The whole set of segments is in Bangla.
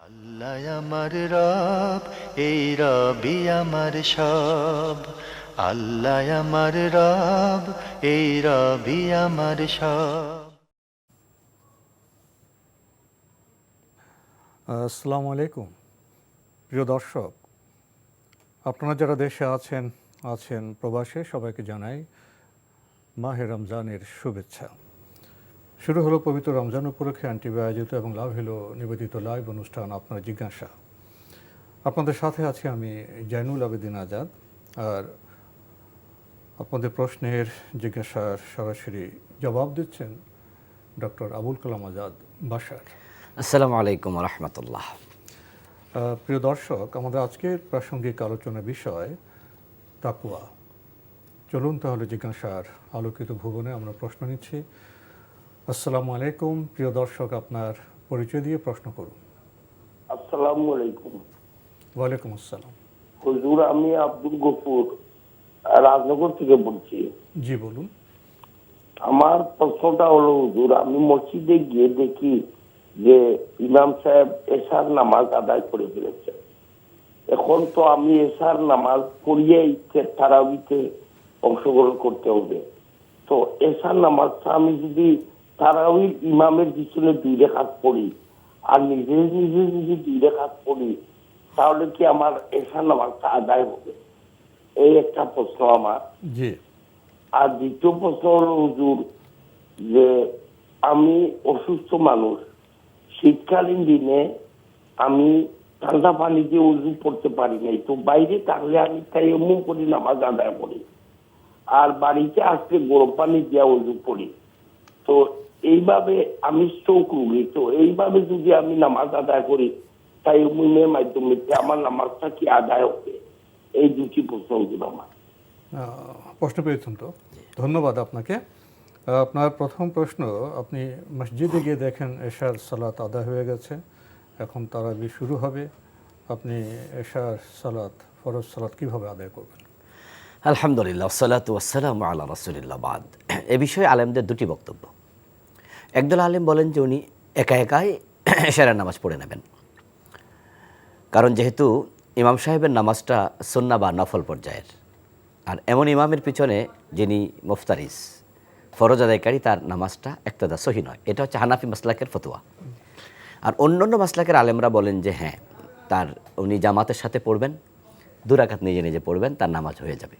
আল্লাহ আমার রব, এই রবি আমার সব। আল্লাহ আমার রব, এই রবি আমার সব। আসসালামু আলাইকুম প্রিয় দর্শক, আপনারা যারা দেশে আছেন প্রবাসে, সবাইকে জানাই মাহে রমজানের শুভেচ্ছা। শুরু হলো পবিত্র রমজান উপলক্ষে আনটিভি আয়োজিত এবং লাভ হলো নিবেদিত লাইভ অনুষ্ঠান আপনার জিজ্ঞাসা। আপনাদের সাথে আছি আমি জয়নুল আবেদিন আজাদ। আর আপনাদের প্রশ্নের জিজ্ঞাসার সরাসরি জবাব দিচ্ছেন ডক্টর আবুল কালাম আজাদ বাশার। আসসালামু আলাইকুম রহমতুল্লাহ। প্রিয় দর্শক, আমাদের আজকের প্রাসঙ্গিক আলোচনার বিষয় তাকওয়া। চলুন তাহলে জিজ্ঞাসার আলোকিত ভুবনে আমরা প্রশ্ন নিচ্ছি। আসসালামু আলাইকুম প্রিয় দর্শক, আপনার পরিচয় দিয়ে প্রশ্ন করুন। আসসালামু আলাইকুম। ওয়ালাইকুম আসসালাম। হুজুর, আমি আব্দুল গফুর রাজনগর থেকে বলছি। জি বলুন। আমার প্রশ্নটা হলো, হুজুর, আমি মসজিদে গিয়ে দেখি যে ইমাম সাহেব এশার নামাজ আদায় করে ফেলেছে। এখন তো আমি এশার নামাজ পড়িয়েই তারাবিতে অংশগ্রহণ করতে হবে। তো এশার নামাজটা আমি যদি তারাবির ইমামের পিছনে 2 রাকাত পড়ি আর নিজে নিজে যদি 2 রাকাত পড়ি, তাহলে কি আমার এশার নামাজটা আদায় হবে? এই একটা প্রশ্ন আমার। জি। আর দ্বিতীয় প্রশ্ন হলো, হুজুর, যে আমি অসুস্থ মানুষ, শীতকালীন দিনে আমি ঠান্ডা পানি দিয়ে উজু করতে পারি নাই। তো বাইরে থাকলে আমি তায়াম্মুম করি, নামাজ আদায় করি। আর বাড়িতে আসলে গরম পানি দিয়ে উজু করি। তো এইভাবে আমি স্ট্রোক রোগী, তো এইভাবে যদি আমি নামাজ আদায় করি তায়াম্মুমের মাধ্যমে, আমার নামাজটা কি আদায় হবে? এই 2টি প্রশ্ন ছিল আমার। প্রশ্ন পেয়েছেন তো, ধন্যবাদ আপনাকে। আপনার প্রথম প্রশ্ন, আপনি মসজিদে গিয়ে দেখেন এশার সালাত আদায় হয়ে গেছে, এখন তারাবি শুরু হবে, আপনি এশার সালাত, ফরজ সালাত কীভাবে আদায় করবেন? আলহামদুলিল্লাহ, সালাতু ওয়াসসালামু আলা রাসূলিল্লাহ। বাদ, এ বিষয়ে আলেমদের 2টি বক্তব্য। একদল আলেম বলেন যে উনি একা একাই এশারের নামাজ পড়ে নেবেন, কারণ যেহেতু ইমাম সাহেবের নামাজটা সুন্নাহ বা নফল পর্যায়ের, আর এমন ইমামের পিছনে যিনি মুফতারিস ফরজ আদায়কারী, তার নামাজটা একতদা সহি নয়। এটা হচ্ছে হানাফি মাসলাকের ফতোয়া। আর অন্যান্য মাসলাকের আলেমরা বলেন যে হ্যাঁ, উনি জামাতের সাথে পড়বেন, 2 রাকাত নিজে নিজে পড়বেন, তার নামাজ হয়ে যাবে।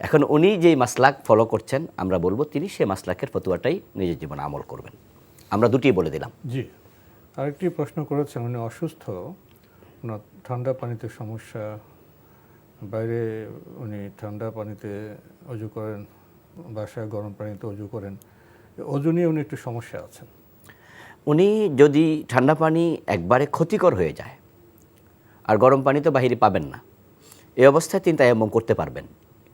এখন উনি যেই মাসলাক ফলো করছেন, আমরা বলবো তিনি সেই মাসলাকের ফতোয়াটাই নিজের জীবনে আমল করবেন। আমরা 2টি বলে দিলাম। জি। আরেকটি প্রশ্ন করেছেন, উনি অসুস্থ, ওনার ঠান্ডা পানিতে সমস্যা, বাইরে উনি ঠান্ডা পানিতে অজু করেন, বাসায় গরম পানিতে অজু করেন, অজু নিয়ে উনি একটু সমস্যা আছেন। উনি যদি ঠান্ডা পানি একবারে ক্ষতিকর হয়ে যায় আর গরম পানি তো বাহিরে পাবেন না, এই অবস্থায় তিনি তায়াম্মুম করতে পারবেন।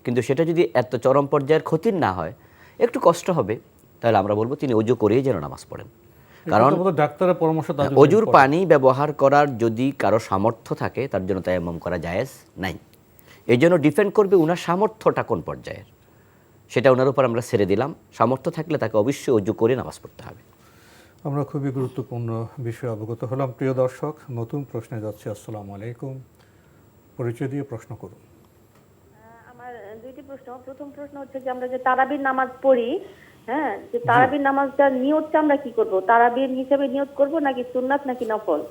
কিন্তু সেটা যদি এত চরম পর্যায়ের ক্ষতির না হয়, একটু কষ্ট হবে, তাহলে আমরা বলবো তিনি অজু করেই যেন নামাজ পড়েন। কারণ ডাক্তারের পরামর্শ, অজুর পানি ব্যবহার করার যদি কারো সামর্থ্য থাকে, তার জন্য তায়াম্মুম করা জায়েজ নাই। এই জন্য ডিপেন্ড করবে উনার সামর্থ্যটা কোন পর্যায়ের, সেটা ওনার উপর আমরা ছেড়ে দিলাম। সামর্থ্য থাকলে তাকে অবশ্যই অজু করে নামাজ পড়তে হবে। আমরা খুবই গুরুত্বপূর্ণ বিষয়ে অবগত হলাম। প্রিয় দর্শক, নতুন প্রশ্নে যাচ্ছি। আসসালামু আলাইকুম, পরিচয় দিয়ে প্রশ্ন করুন। আমার 2টি প্রশ্ন। প্রথম প্রশ্ন হচ্ছে যে আমরা যে তারাবির নামাজ পড়ি, হ্যাঁ, যে তারাবির নামাজটা নিয়তটা আমরা কি করব? তারাবির হিসেবে নিয়ত করব নাকি সুন্নাত নাকি নফল?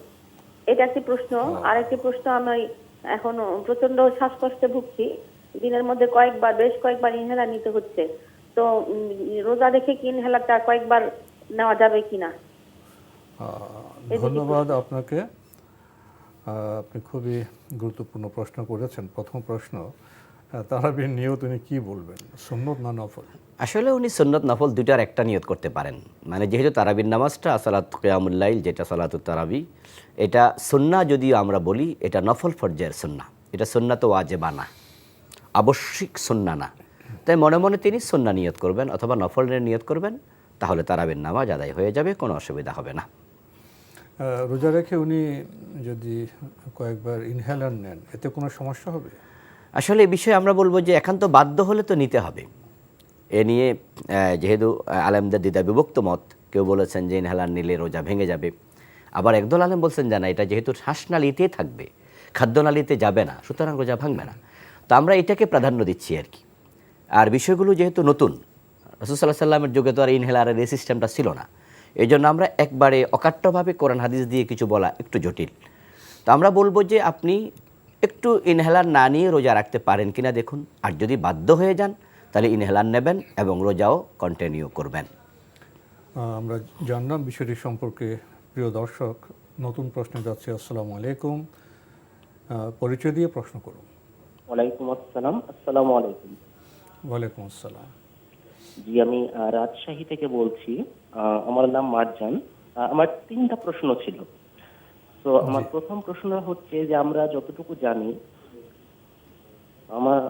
এটা একটি প্রশ্ন। আর একটি প্রশ্ন, আমি এখন প্রচন্ড শ্বাসকষ্টে ভুগছি, দিনের মধ্যে বেশ কয়েকবার ইনহেলার নিতে হচ্ছে। তো রোজা দেখে কি ইনহেলারটা কয়েকবার নেওয়া যাবে কিনা? ধন্যবাদ আপনাকে, আপনি খুবই গুরুত্বপূর্ণ প্রশ্ন করেছেন। প্রথম প্রশ্ন, তারাবির নিয়ত উনি কি বলবেন, সুন্নত না নফল? আসলে উনি সুন্নত নফল 2টার একটা নিয়ত করতে পারেন। মানে যেহেতু তারাবির নামাজটা সালাত কিয়ামুল লাইল, যেটা সালাতুত তারাবি, এটা সুন্নাহ যদিও আমরা বলি, এটা নফল পর্যায়ের সুন্নাহ, এটা সুন্নাত ওয়াজিবা না, আবশ্যিক সুন্নাহ না। তাই মনে মনে তিনি সুন্নাহ নিয়ত করবেন অথবা নফলের নিয়ত করবেন, তাহলে তারাবির নামাজ আদায় হয়ে যাবে, কোনো অসুবিধা হবে না। রোজা রেখে উনি যদি কয়েকবার ইনহেলার নেন, এতে কোনো সমস্যা হবে? আসলে এই বিষয়ে আমরা বলবো যে একান্ত বাধ্য হলে তো নিতে হবে। এ নিয়ে যেহেতু আলেমদের দ্বিধা বিভক্ত মত, কেউ বলেছেন যে ইনহেলার নিলে রোজা ভেঙে যাবে, আবার একদল আলেম বলছেন যে না, এটা যেহেতু শ্বাসনালীতে থাকবে, খাদ্যনালীতে যাবে না, সুতরাং রোজা ভাঙবে না। তো আমরা এটাকে প্রাধান্য দিচ্ছি আর কি। আর বিষয়গুলো যেহেতু নতুন, রাসূল সাল্লাল্লাহু আলাইহি ওয়াসাল্লামের যুগে তো আর ইনহেলারের এই সিস্টেমটা ছিল না, এই জন্য আমরা একবারে অকাট্যভাবে কোরআন হাদিস দিয়ে কিছু বলা একটু জটিল। তো আমরা বলবো যে আপনি একটু ইনহেলার না নিয়ে রোজা রাখতে পারেন কিনা দেখুন, আর যদি বাধ্য হয়ে যান তাহলে ইনহেলার নেবেন এবং রোজাও কন্টিনিউ করবেন। আমরা জানলাম বিষয়টি সম্পর্কে। প্রিয় দর্শক, নতুন প্রশ্নে যাচ্ছে। আসসালামু আলাইকুম, পরিচয় দিয়ে প্রশ্ন করুন। ওয়ালাইকুম আসসালাম। আসসালামু আলাইকুম। ওয়ালাইকুম আসসালাম। জি, আমি রাজশাহী থেকে বলছি। আমার নাম মারজান। আমার 3টা প্রশ্ন ছিল। তো আমার প্রথম প্রশ্ন হচ্ছে যে আমরা যতটুকু জানি, আমার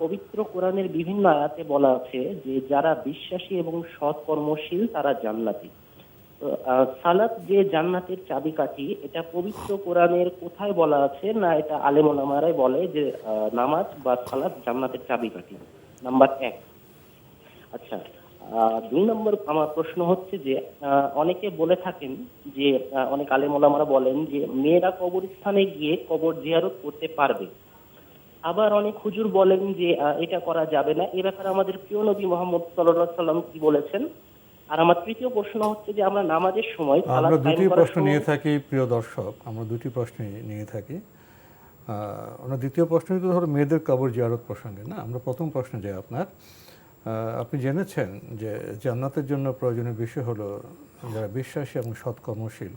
পবিত্র কোরআনের বিভিন্ন আয়াতে বলা আছে যে যারা বিশ্বাসী এবং সৎ কর্মশীল তারা জান্নাতি। তো সালাত যে জান্নাতের চাবিকাঠি, এটা পবিত্র কোরআনের কোথায় বলা আছে, না এটা আলেম ওলামারাই বলে যে নামাজ বা সালাত জান্নাতের চাবিকাঠি? নাম্বার 1। আচ্ছা, 2 নম্বর আমার প্রশ্ন হচ্ছে যে অনেকে বলে থাকেন যে অনেক আলেম ওলামারা বলেন যে মেয়েরা কবরস্থানে গিয়ে কবর জিয়ারত করতে পারবে। আবার অনেক হুজুর বলেন যে এটা করা যাবে না। এ ব্যাপারে আমাদের প্রিয় নবী মুহাম্মদ সাল্লাল্লাহু আলাইহি সাল্লাম কি বলেছেন? আর আমার তৃতীয় প্রশ্ন হচ্ছে যে আমরা নামাজের সময় সালাত আমরা কায়েম দুটি করার প্রশ্ন নিয়ে সময় থাকি। প্রিয় দর্শক, আমরা দুটি প্রশ্ন নিয়ে থাকি। আমরা দ্বিতীয় প্রশ্ন তো ধরো মেয়েদের কবর জিয়ারত প্রসঙ্গে না, আমরা প্রথম প্রশ্নে যাই আপনার। আপনি জেনেছেন যে জান্নাতের জন্য প্রয়োজনীয় বিষয় হলো যারা বিশ্বাসী এবং সৎ কর্মশীল।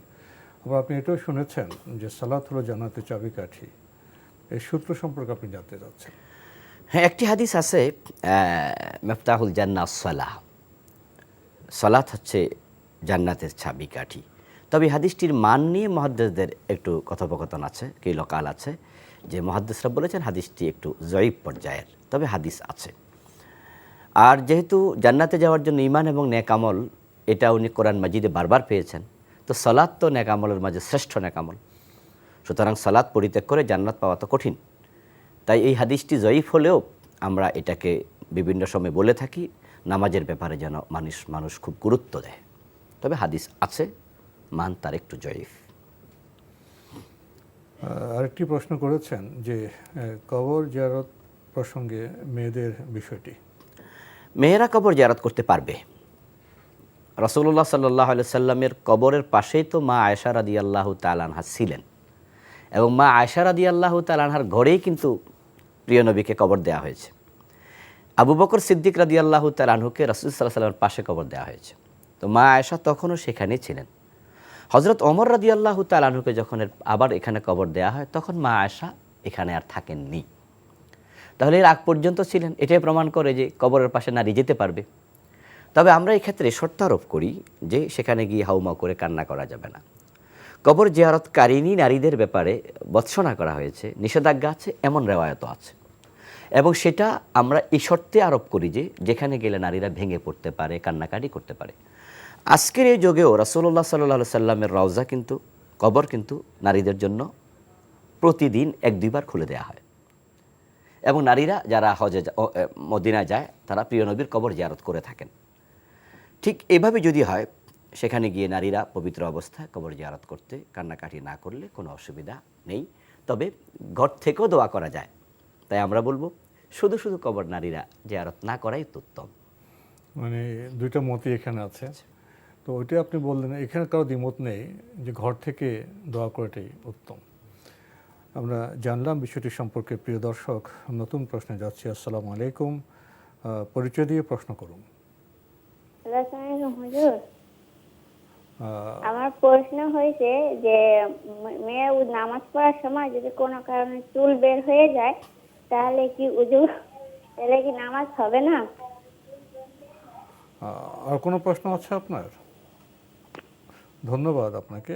আবার আপনি এটাও শুনেছেন যে সালাত হলো জান্নাতের চাবিকাঠি। এই সূত্র সম্পর্কে আপনি জানতে চাচ্ছেন। হ্যাঁ, একটি হাদিস আছে, মিফতাহুল জান্নাহ সালাহ, সালাত হচ্ছে জান্নাতের চাবিকাঠি। তবে হাদিসটির মান নিয়ে মুহাদ্দিসদের একটু কথোপকথন আছে, কিলকাল আছে, যে মুহাদ্দিসরা বলেছেন হাদিসটি একটু জয়ীফ পর্যায়ের, তবে হাদিস আছে। আর যেহেতু জান্নাতে যাওয়ার জন্য ঈমান এবং নেক আমল, এটা উনি কোরআন মাজিদে বারবার পেয়েছেন, তো সালাত তো নেক আমলের মাঝে শ্রেষ্ঠ নেক আমল, সুতরাং সালাত পরিত্যাগ করে জান্নাত পাওয়া তো কঠিন। তাই এই হাদিসটি জয়ীফ হলেও আমরা এটাকে বিভিন্ন সময় বলে থাকি নামাজের ব্যাপারে যেন মানুষ খুব গুরুত্ব দেয়। তবে হাদিস আছে, মান তার একটু জয়ীফ। আরেকটি প্রশ্ন করেছেন যে কবর জিয়ারত প্রসঙ্গে মেয়েদের বিষয়টি। মেয়েরা কবর জিয়ারত করতে পারবে। রাসূলুল্লাহ সাল্লাল্লাহু আলাইহি সাল্লামের কবরের পাশেই তো মা আয়েশা রাদিয়াল্লাহু তাআলা আনহা ছিলেন, এবং মা আয়েশা রাদিয়াল্লাহু তাআলা আনহার ঘরেই কিন্তু প্রিয় নবীকে কবর দেওয়া হয়েছে। আবু বকর সিদ্দিক রাদিয়াল্লাহু তাআলা আনহুকে রাসূল সাল্লাল্লাহু আলাইহি সাল্লামের পাশে কবর দেওয়া হয়েছে। তো মা আয়েশা তখনও সেখানেই ছিলেন। হযরত ওমর রাদিয়াল্লাহু তাআলা আনহুকে যখন আবার এখানে কবর দেওয়া হয়, তখন মা আয়েশা এখানে আর থাকেননি। তাহলে এর আগ পর্যন্ত ছিলেন, এটাই প্রমাণ করে যে কবরের পাশে নারী যেতে পারবে। তবে আমরা এই ক্ষেত্রে শর্ত আরোপ করি যে সেখানে গিয়ে হাউমাউ করে কান্না করা যাবে না। কবর জিয়ারতকারিনী নারীদের ব্যাপারে ভর্ৎসনা করা হয়েছে, নিষেধাজ্ঞা আছে, এমন রেওয়ায়তও আছে, এবং সেটা আমরা এই শর্তে আরোপ করি যে যেখানে গেলে নারীরা ভেঙে পড়তে পারে, কান্নাকাটি করতে পারে। আজকের এই যুগেও রাসূলুল্লাহ সাল্লাল্লাহু আলাইহি সাল্লামের রওজা কিন্তু, কবর কিন্তু নারীদের জন্য প্রতিদিন 1-2 বার খুলে দেওয়া হয়, এবং নারীরা যারা হজে মদিনা যায় তারা প্রিয় নবীর কবর জিয়ারত করে থাকেন। ঠিক এভাবে যদি হয়, সেখানে গিয়ে নারীরা পবিত্র অবস্থায় কবর জিয়ারত করতে কান্নাকাটি না করলে কোনো অসুবিধা নেই। তবে ঘর থেকেও দোয়া করা যায়। তাই আমরা বলবো শুধু শুধু কবর নারীরা জিয়ারত না করাই তো উত্তম। মানে দুইটা মতই এখানে আছে। তো ওইটাই আপনি বললেন, এখানে কারো দ্বিমত নেই যে ঘর থেকে দোয়া করাটাই উত্তম। আমরা জানলাম বিষয়টি সম্পর্কে। প্রিয় দর্শক, নতুন প্রশ্নে যাচ্ছি। আসসালামু আলাইকুম, পরিচয় দিয়ে প্রশ্ন করুন। হুজুর, আমার প্রশ্ন হয়েছে যে মেয়ে নামাজ পড়ার সময় যদি কোনো কারণে চুল বের হয়ে যায়, তাহলে কি তাহলে কি নামাজ হবে না? আর কোনো প্রশ্ন আছে আপনার? ধন্যবাদ আপনাকে।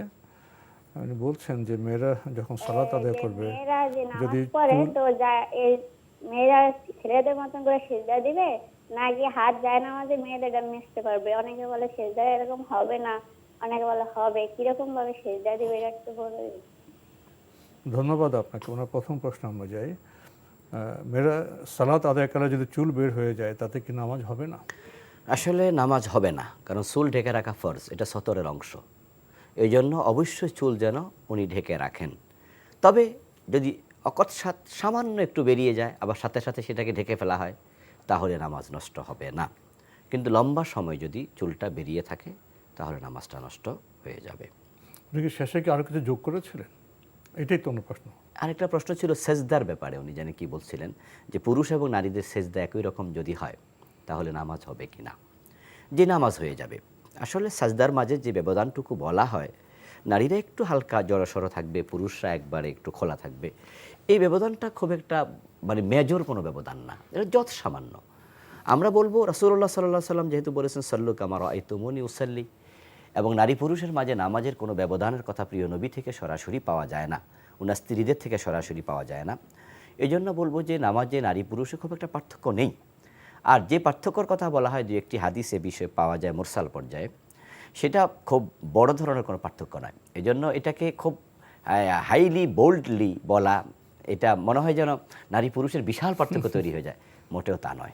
আপনি বলছেন যে মেয়েরা যখন সালাত আদায় করবে, মেয়েরা যে যদি নামাজ পড়ে তো মেয়েরা ছেলেদের মতন করে সিজদা দিবে, নাকি হাত যায় নামাজে মেয়েদের মিশতে পারবে? অনেকে বলে সিজদা এরকম হবে না, অনেকে বলে হবে। কিরকম ভাবে সিজদা দিবে এটা একটু বলে দিন। ধন্যবাদ আপনাকে। ওনার প্রথম প্রশ্ন আমরা যাই। মেয়েরা সালাত আদায়কালে যদি চুল বের হয়ে যায়, তাতে কি নামাজ হবে না? আসলে নামাজ হবে না, কারণ চুল ঢেকে রাখা ফরজ, এটা সতরের অংশ। এই জন্য অবশ্যই চুল যেন উনি ঢেকে রাখেন। তবে যদি অকস্মাৎ সামান্য একটু বেরিয়ে যায় আবার সাথে সাথে সেটাকে ঢেকে ফেলা হয় তাহলে নামাজ নষ্ট হবে না। কিন্তু লম্বা সময় যদি চুলটা বেরিয়ে থাকে তাহলে নামাজটা নষ্ট হয়ে যাবে। উনি কি শেষে কি আরও কিছু যোগ করেছিলেন? এটাই তো অন্য প্রশ্ন। আরেকটা প্রশ্ন ছিল সেজদার ব্যাপারে, উনি জানি কি বলছিলেন যে পুরুষ এবং নারীদের সেজদা একই রকম যদি হয় তাহলে নামাজ হবে কি না। যে নামাজ হয়ে যাবে। আসলে সাজদার মাঝে যে ব্যবধানটুকু বলা হয়, নারীরা একটু হালকা জড়সড় থাকবে, পুরুষরা একবারে একটু খোলা থাকবে, এই ব্যবধানটা খুব একটা মানে মেজর কোনো ব্যবধান না, এটা যত সামান্য। আমরা বলবো রাসূলুল্লাহ সাল্লাল্লাহু আলাইহি ওয়াসাল্লাম যেহেতু বলেছেন সাল্লু কামা রাআইতুমুনি উসাল্লি, এবং নারী পুরুষের মাঝে নামাজের কোনো ব্যবধানের কথা প্রিয় নবী থেকে সরাসরি পাওয়া যায় না, উনার স্ত্রীদের থেকে সরাসরি পাওয়া যায় না। এই জন্য বলবো যে নামাজে নারী পুরুষে খুব একটা পার্থক্য নেই। আর যে পার্থক্যর কথা বলা হয়, দু একটি হাদিসে বিষয়ে পাওয়া যায় মুরসাল পর্যায়ে, সেটা খুব বড় ধরনের কোনো পার্থক্য নয়। এই জন্য এটাকে খুব হাইলি বোল্ডলি বলা, এটা মনে হয় যেন নারী পুরুষের বিশাল পার্থক্য তৈরি হয়ে যায়, মোটেও তা নয়।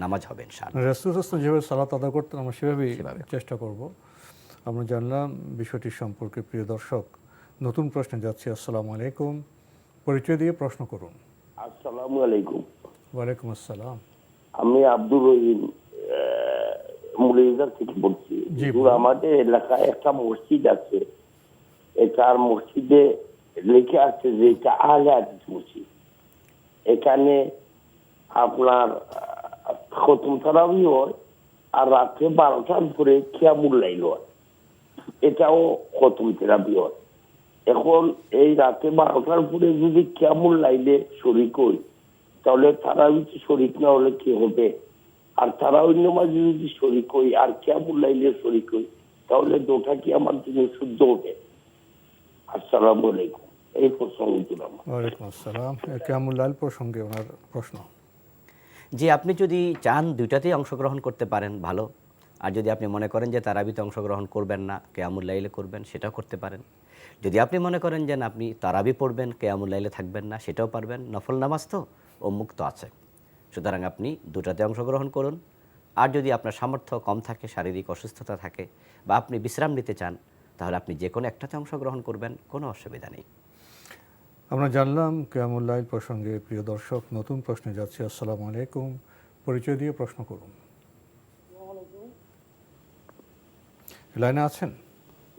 নামাজ হবে ইনশাআল্লাহ। রাসূলুল্লাহ সাল্লাল্লাহু আলাইহি ওয়াসাল্লাম যেভাবে সালাত আদা করতেন আমরা সেভাবেই চেষ্টা করব। আমরা জানলাম বিষয়টি সম্পর্কে। প্রিয় দর্শক, নতুন প্রশ্নে যাচ্ছি। আসসালামু আলাইকুম, পরিচয় দিয়ে প্রশ্ন করুন। আসসালামু আলাইকুম। ওয়ালাইকুম আসসালাম। আমি আব্দুর রহিম মুলিয়াজার থেকে বলছি। জি, হুজুর, আমাদের এলাকায় একটা মসজিদ আছে, এটার মসজিদে লেখা আছে যে এটা আহলে হাদিস মসজিদ। এখানে আপনার খতম তারাবি হয় আর রাত্রে 12টার পরে কিয়ামুল লাইল হয়, এটাও খতম তারাবি হয়। এখন এই রাতে 12টার পরে যদি কিয়ামুল লাইলে শরীক হই তাহলে তারাবিতে শরীক না হলে কি হবে? আর তারাবির নামাজে যদি শরীক হই আর কিয়ামুল লাইলে শরীক হই তাহলে দুটা কি আমার জন্য শুদ্ধ হবে? আসসালামু আলাইকুম। এই প্রশ্ন দিলাম। ওয়ালাইকুম আসসালাম। কিয়ামুল লাইল প্রসঙ্গে ওনার প্রশ্ন। যে আপনি যদি চান দুইটাতেই অংশগ্রহণ করতে পারেন ভালো, আর যদি আপনি মনে করেন যে তারাবিতে অংশগ্রহণ করবেন না, কিয়ামুল লাইলে করবেন, সেটাও করতে পারেন। যদি আপনি মনে করেন যে না, আপনি তারাবি পড়বেন, কিয়ামুল লাইলে থাকবেন না, সেটাও পারবেন। নফল নামাজ তো উন্মুক্ত আছে, সুতরাং আপনি দুটাতে অংশগ্রহণ করুন। আর যদি আপনার সামর্থ্য কম থাকে, শারীরিক অসুস্থতা থাকে, বা আপনি বিশ্রাম নিতে চান, তাহলে আপনি যে কোনো একটাতে অংশগ্রহণ করবেন, কোনো অসুবিধা নেই। আমরা জানলাম কিয়ামুল লাইল প্রসঙ্গে। প্রিয় দর্শক, নতুন প্রশ্নে যাচ্ছি। আসসালামু আলাইকুম, পরিচয় দিয়ে প্রশ্ন করুন। লাইনে আছেন?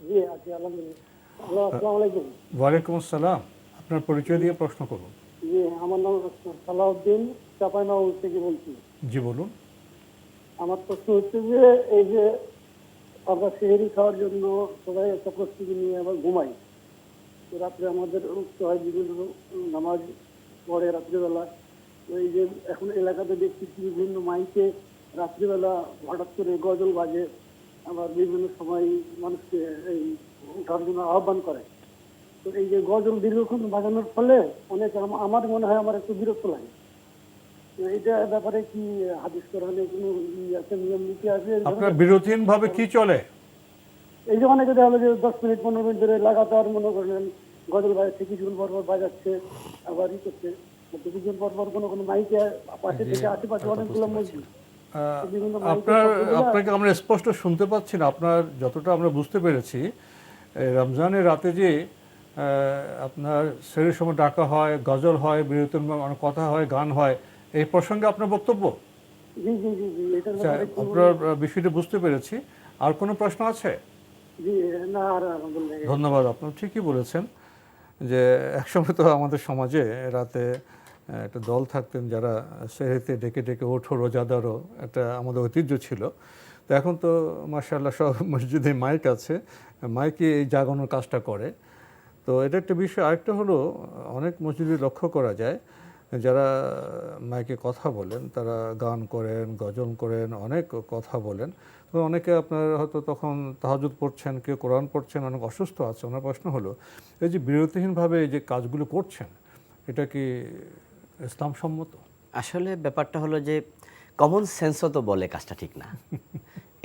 জি আছি, আলহামদুলিল্লাহ। আসসালামু আলাইকুম। ওয়ালাইকুম আসসালাম। আপনার পরিচয় দিয়ে প্রশ্ন করুন। জি, আমার নাম সালাউদ্দিন, চাঁপাইনবাবগঞ্জ থেকে বলছি। জি বলুন। আমার প্রশ্ন হচ্ছে যে এই যে আমরা সেহরি খাওয়ার জন্য সবাই একটা প্রস্তুতি নিয়ে আবার ঘুমাই, তো রাত্রে আমাদের উঠতে হয়, বিভিন্ন নামাজ পড়ে রাত্রিবেলা। তো এই যে এখন এলাকাতে দেখছি বিভিন্ন মাইকে রাত্রিবেলা হঠাৎ করে গজল বাজে, আবার বিভিন্ন সময় মানুষকে এই ওঠার জন্য আহ্বান করে। তো এই যে গজল দীর্ঘক্ষণ বাজানোর ফলে অনেক আমার মনে হয় আমার একটু বিরক্ত লাগে। তো এইটা ব্যাপারে কি হাদিস কোরআনে কোনো আছে, নিয়ম নীতি আছে? আপনার বিরতিহীন ভাবে কি চলে? এই যে অনেকে দেখা গেলো যে 10 মিনিট 15 মিনিট ধরে লাগাতার মনে করেন গজল বাজাচ্ছে, কিছুক্ষণ পর পর বাজাচ্ছে, আবার ই করছে, কিছুক্ষণ পর পর কোনো কোনো মাইকে পাশে থেকে আশেপাশে অনেকগুলো মসজিদ। আপনাকে আমরা স্পষ্ট শুনতে পাচ্ছি না। আপনার যতটা আমরা বুঝতে পেরেছি, রমজানের রাতে যে আপনার সেহরির সময় ডাকা হয়, গজল হয়, বিরতির অনেক কথা হয়, গান হয়, এই প্রসঙ্গে আপনার বক্তব্য? জি জি জি জি, এটার আচ্ছা, ব্যাপারে আপনার বিষয়টি বুঝতে পেরেছি। আর কোনো প্রশ্ন আছে? জি না, আর আলহামদুলিল্লাহ। ধন্যবাদ। আপনার ঠিকই বলেছেন যে একসময় তো আমাদের সমাজে রাতে একটা দল থাকতেন যারা সেহরিতে ডেকে ডেকে ওঠো রোজাদারও, একটা আমাদের ঐতিহ্য ছিল। তো এখন তো মাশাআল্লাহ সব মসজিদে মাইক আছে, মাইকে এই জাগানোর কাজটা করে। তো এটা একটা বিষয়। আরেকটা হলো, অনেক মসজিদে লক্ষ্য করা যায় যারা মাইকে কথা বলেন, তারা গান করেন, গজল করেন, অনেক কথা বলেন। তো অনেকে আপনার হয়তো তখন তাহাজ্জুদ পড়ছেন, কেউ কোরআন পড়ছেন, অনেক অসুস্থ আছে। ওনার প্রশ্ন হলো, এই যে বিরতিহীনভাবে এই যে কাজগুলো করছেন, এটা কি ইসলাম সম্মত? আসলে ব্যাপারটা হলো যে কমন সেন্সও তো বলে কাজটা ঠিক না।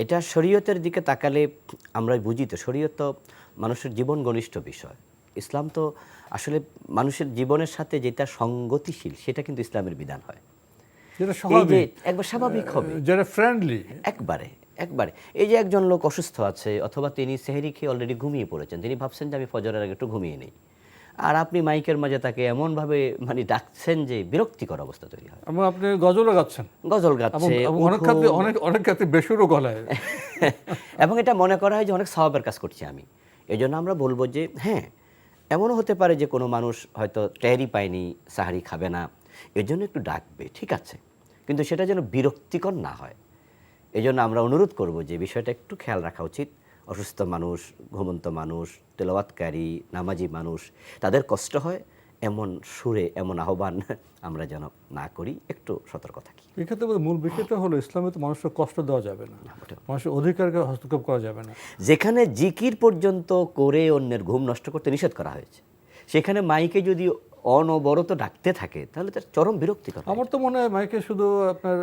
এটা শরীয়তের দিকে তাকালে আমরা বুঝি তো, শরীয়ত তো মানুষের জীবন ঘনিষ্ঠ বিষয়। ইসলাম তো আসলে মানুষের জীবনের সাথে যেটা সঙ্গতিশীল সেটা কিন্তু ইসলামের বিধান হয়। যেটা এই যে স্বাভাবিক, একবার স্বাভাবিক হবে, যেটা ফ্রেন্ডলি, একবারে। এই যে একজন লোক অসুস্থ আছে অথবা তিনি সেহরি খেয়ে অলরেডি ঘুমিয়ে পড়েছেন, তিনি ভাবছেন যে আমি ফজরের আগে একটু ঘুমিয়ে নেই, আর আপনি মাইকের মাঝে তাকে এমনভাবে মানে ডাকছেন যে বিরক্তিকর অবস্থা তৈরি হয়। এবং আপনি গজলও গাচ্ছেন, গজল এবং গাচ্ছে, এবং অনেক ক্ষেত্রে অনেক ক্ষেত্রে বেসুরও গলায়। এবং এটা মনে করা হয় যে অনেক সওয়াবের কাজ করছি আমি। এই জন্য আমরা বলবো যে হ্যাঁ, এমনও হতে পারে যে কোনো মানুষ হয়তো টেরি পায়নি, সাহারি খাবে না, এর জন্য একটু ডাকবে, ঠিক আছে, কিন্তু সেটা যেন বিরক্তিকর না হয়। এই জন্য আমরা অনুরোধ করব যে বিষয়টা একটু খেয়াল রাখা উচিত। অসুস্থ মানুষ, ঘুমন্ত মানুষ, তেলাওয়াতকারী, নামাজি মানুষ, তাদের কষ্ট হয়, এমন সুরে এমন আহ্বান আমরা যেন না করি, একটু সতর্ক থাকি। এক্ষেত্রে মূল বিষয়টা হলো ইসলামে তো মানুষের কষ্ট দেওয়া যাবে না, মানুষের অধিকারকে হস্তক্ষেপ করা যাবে না। যেখানে জিকির পর্যন্ত করে অন্যের ঘুম নষ্ট করতে নিষেধ করা হয়েছে, সেখানে মাইকে যদি অনবরত ডাকতে থাকে তাহলে তার চরম বিরক্তিকর। আমার তো মনে হয় মাইকে শুধু আপনার